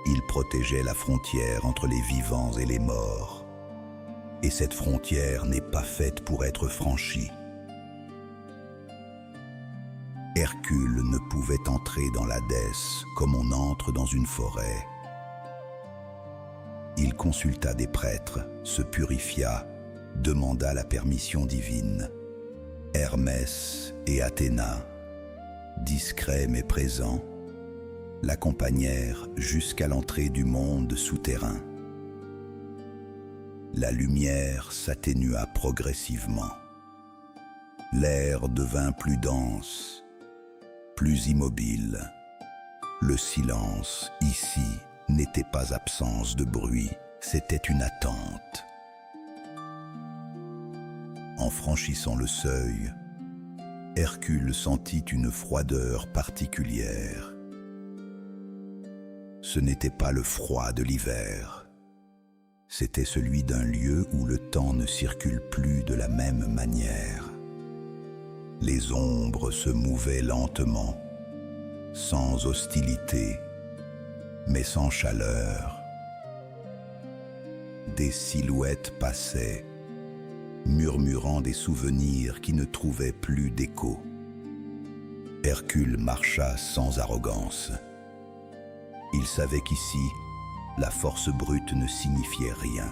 Il protégeait la frontière entre les vivants et les morts. Et cette frontière n'est pas faite pour être franchie. Hercule ne pouvait entrer dans l'Hadès comme on entre dans une forêt. Il consulta des prêtres, se purifia, demanda la permission divine. Hermès et Athéna, discrets mais présents, l'accompagnèrent jusqu'à l'entrée du monde souterrain. La lumière s'atténua progressivement. L'air devint plus dense, plus immobile. Le silence, ici, n'était pas absence de bruit, c'était une attente. En franchissant le seuil, Hercule sentit une froideur particulière. Ce n'était pas le froid de l'hiver, c'était celui d'un lieu où le temps ne circule plus de la même manière. Les ombres se mouvaient lentement, sans hostilité, mais sans chaleur. des silhouettes passaient, murmurant des souvenirs qui ne trouvaient plus d'écho. Hercule marcha sans arrogance. Il savait qu'ici, la force brute ne signifiait rien.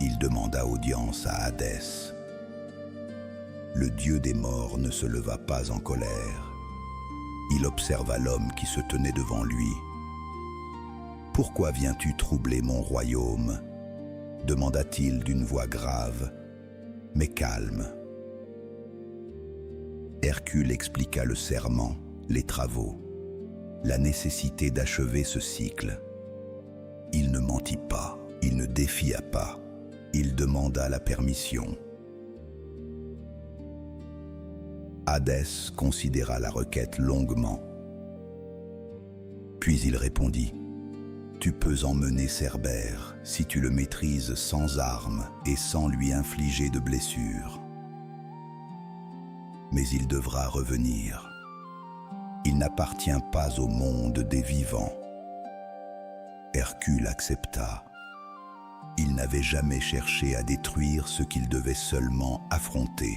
Il demanda audience à Hadès. Le dieu des morts ne se leva pas en colère. Il observa l'homme qui se tenait devant lui. « Pourquoi viens-tu troubler mon royaume ?» demanda-t-il d'une voix grave, mais calme. Hercule expliqua le serment, les travaux, la nécessité d'achever ce cycle. Il ne mentit pas, il ne défia pas, il demanda la permission. Hadès considéra la requête longuement. Puis il répondit: « Tu peux emmener Cerbère si tu le maîtrises sans armes et sans lui infliger de blessures. Mais il devra revenir. Il n'appartient pas au monde des vivants. » Hercule accepta. Il n'avait jamais cherché à détruire ce qu'il devait seulement affronter.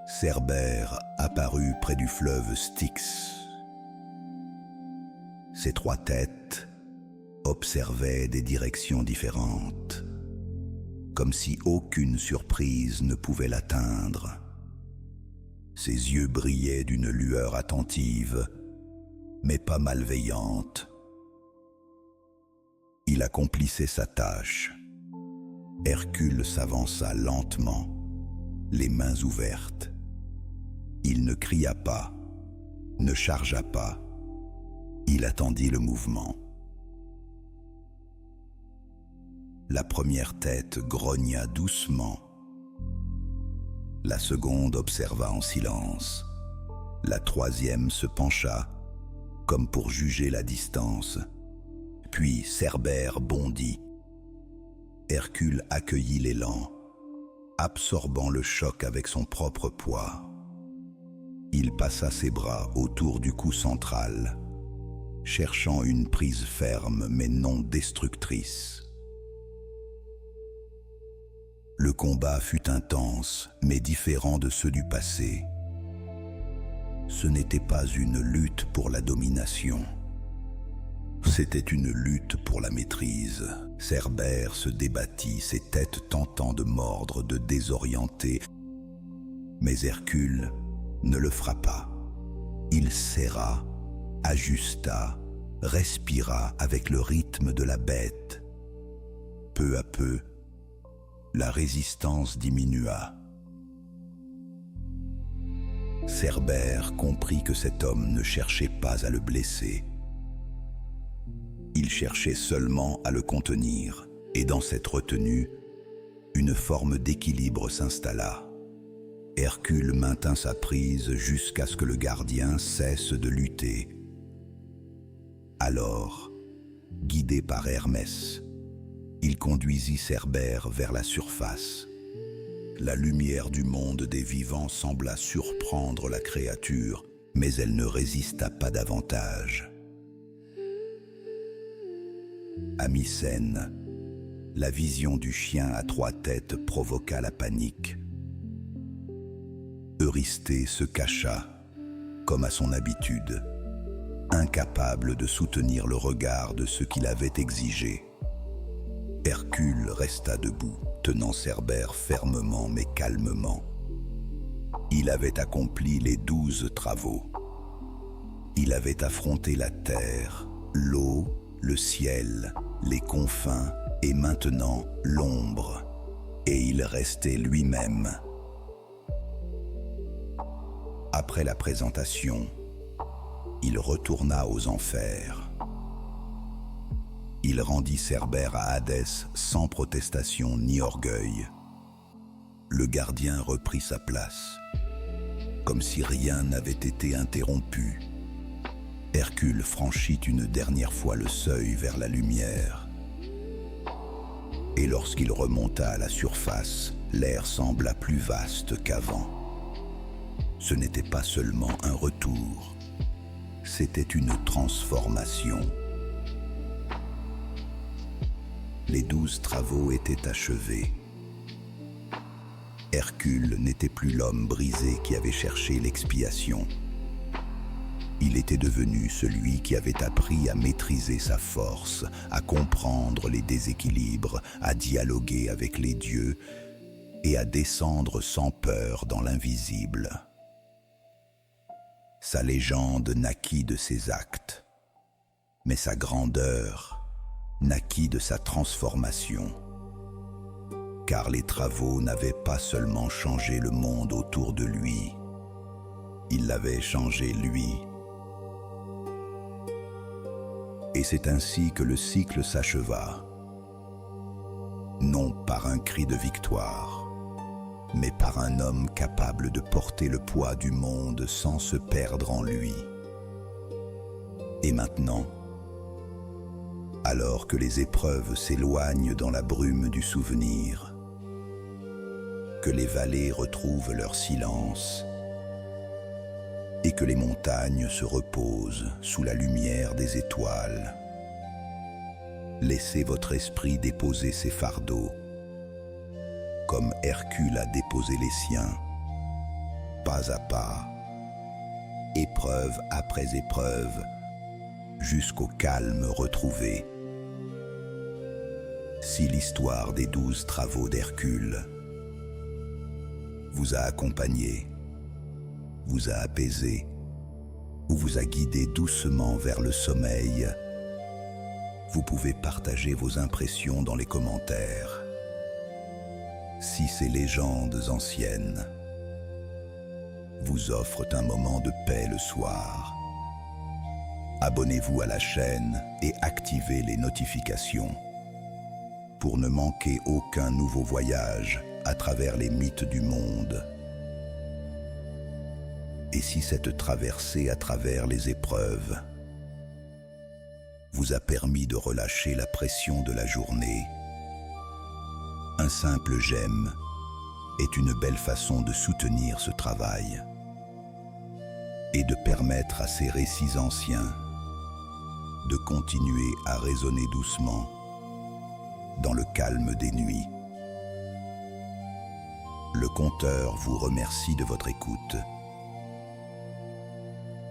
Cerbère apparut près du fleuve Styx. Ses trois têtes observaient des directions différentes, comme si aucune surprise ne pouvait l'atteindre. Ses yeux brillaient d'une lueur attentive, mais pas malveillante. Il accomplissait sa tâche. Hercule s'avança lentement, les mains ouvertes. Il ne cria pas, ne chargea pas. Il attendit le mouvement. La première tête grogna doucement. La seconde observa en silence. La troisième se pencha, comme pour juger la distance. Puis Cerbère bondit. Hercule accueillit l'élan, absorbant le choc avec son propre poids. Il passa ses bras autour du cou central, cherchant une prise ferme mais non destructrice. Le combat fut intense, mais différent de ceux du passé. Ce n'était pas une lutte pour la domination. C'était une lutte pour la maîtrise. Cerbère se débattit, ses têtes tentant de mordre, de désorienter. Mais Hercule ne le frappa. Il serra, ajusta, respira avec le rythme de la bête. Peu à peu, la résistance diminua. Cerbère comprit que cet homme ne cherchait pas à le blesser. Il cherchait seulement à le contenir, et dans cette retenue, une forme d'équilibre s'installa. Hercule maintint sa prise jusqu'à ce que le gardien cesse de lutter. Alors, guidé par Hermès, il conduisit Cerbère vers la surface. La lumière du monde des vivants sembla surprendre la créature, mais elle ne résista pas davantage. À mi-scène, la vision du chien à trois têtes provoqua la panique. Eurysthée se cacha, comme à son habitude, incapable de soutenir le regard de ceux qui l'avaient exigé. Hercule resta debout, tenant Cerbère fermement mais calmement. Il avait accompli les 12 travaux. Il avait affronté la terre, l'eau, le ciel, les confins et maintenant l'ombre. Et il restait lui-même. Après la présentation, il retourna aux enfers. Il rendit Cerbère à Hadès sans protestation ni orgueil. Le gardien reprit sa place, comme si rien n'avait été interrompu. Hercule franchit une dernière fois le seuil vers la lumière. Et lorsqu'il remonta à la surface, l'air sembla plus vaste qu'avant. Ce n'était pas seulement un retour, c'était une transformation. Les 12 travaux étaient achevés. Hercule n'était plus l'homme brisé qui avait cherché l'expiation. Il était devenu celui qui avait appris à maîtriser sa force, à comprendre les déséquilibres, à dialoguer avec les dieux et à descendre sans peur dans l'invisible. Sa légende naquit de ses actes, mais sa grandeur naquit de sa transformation. Car les travaux n'avaient pas seulement changé le monde autour de lui, ils l'avaient changé lui. Et c'est ainsi que le cycle s'acheva, non par un cri de victoire, mais par un homme capable de porter le poids du monde sans se perdre en lui. Et maintenant, alors que les épreuves s'éloignent dans la brume du souvenir, que les vallées retrouvent leur silence et que les montagnes se reposent sous la lumière des étoiles, laissez votre esprit déposer ses fardeaux, comme Hercule a déposé les siens, pas à pas, épreuve après épreuve, jusqu'au calme retrouvé. Si l'histoire des 12 travaux d'Hercule vous a accompagné, vous a apaisé ou vous a guidé doucement vers le sommeil, vous pouvez partager vos impressions dans les commentaires. Si ces légendes anciennes vous offrent un moment de paix le soir, abonnez-vous à la chaîne et activez les notifications pour ne manquer aucun nouveau voyage à travers les mythes du monde. Et si cette traversée à travers les épreuves vous a permis de relâcher la pression de la journée, un simple j'aime est une belle façon de soutenir ce travail et de permettre à ces récits anciens de continuer à résonner doucement dans le calme des nuits. Le conteur vous remercie de votre écoute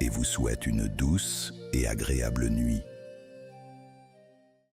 et vous souhaite une douce et agréable nuit.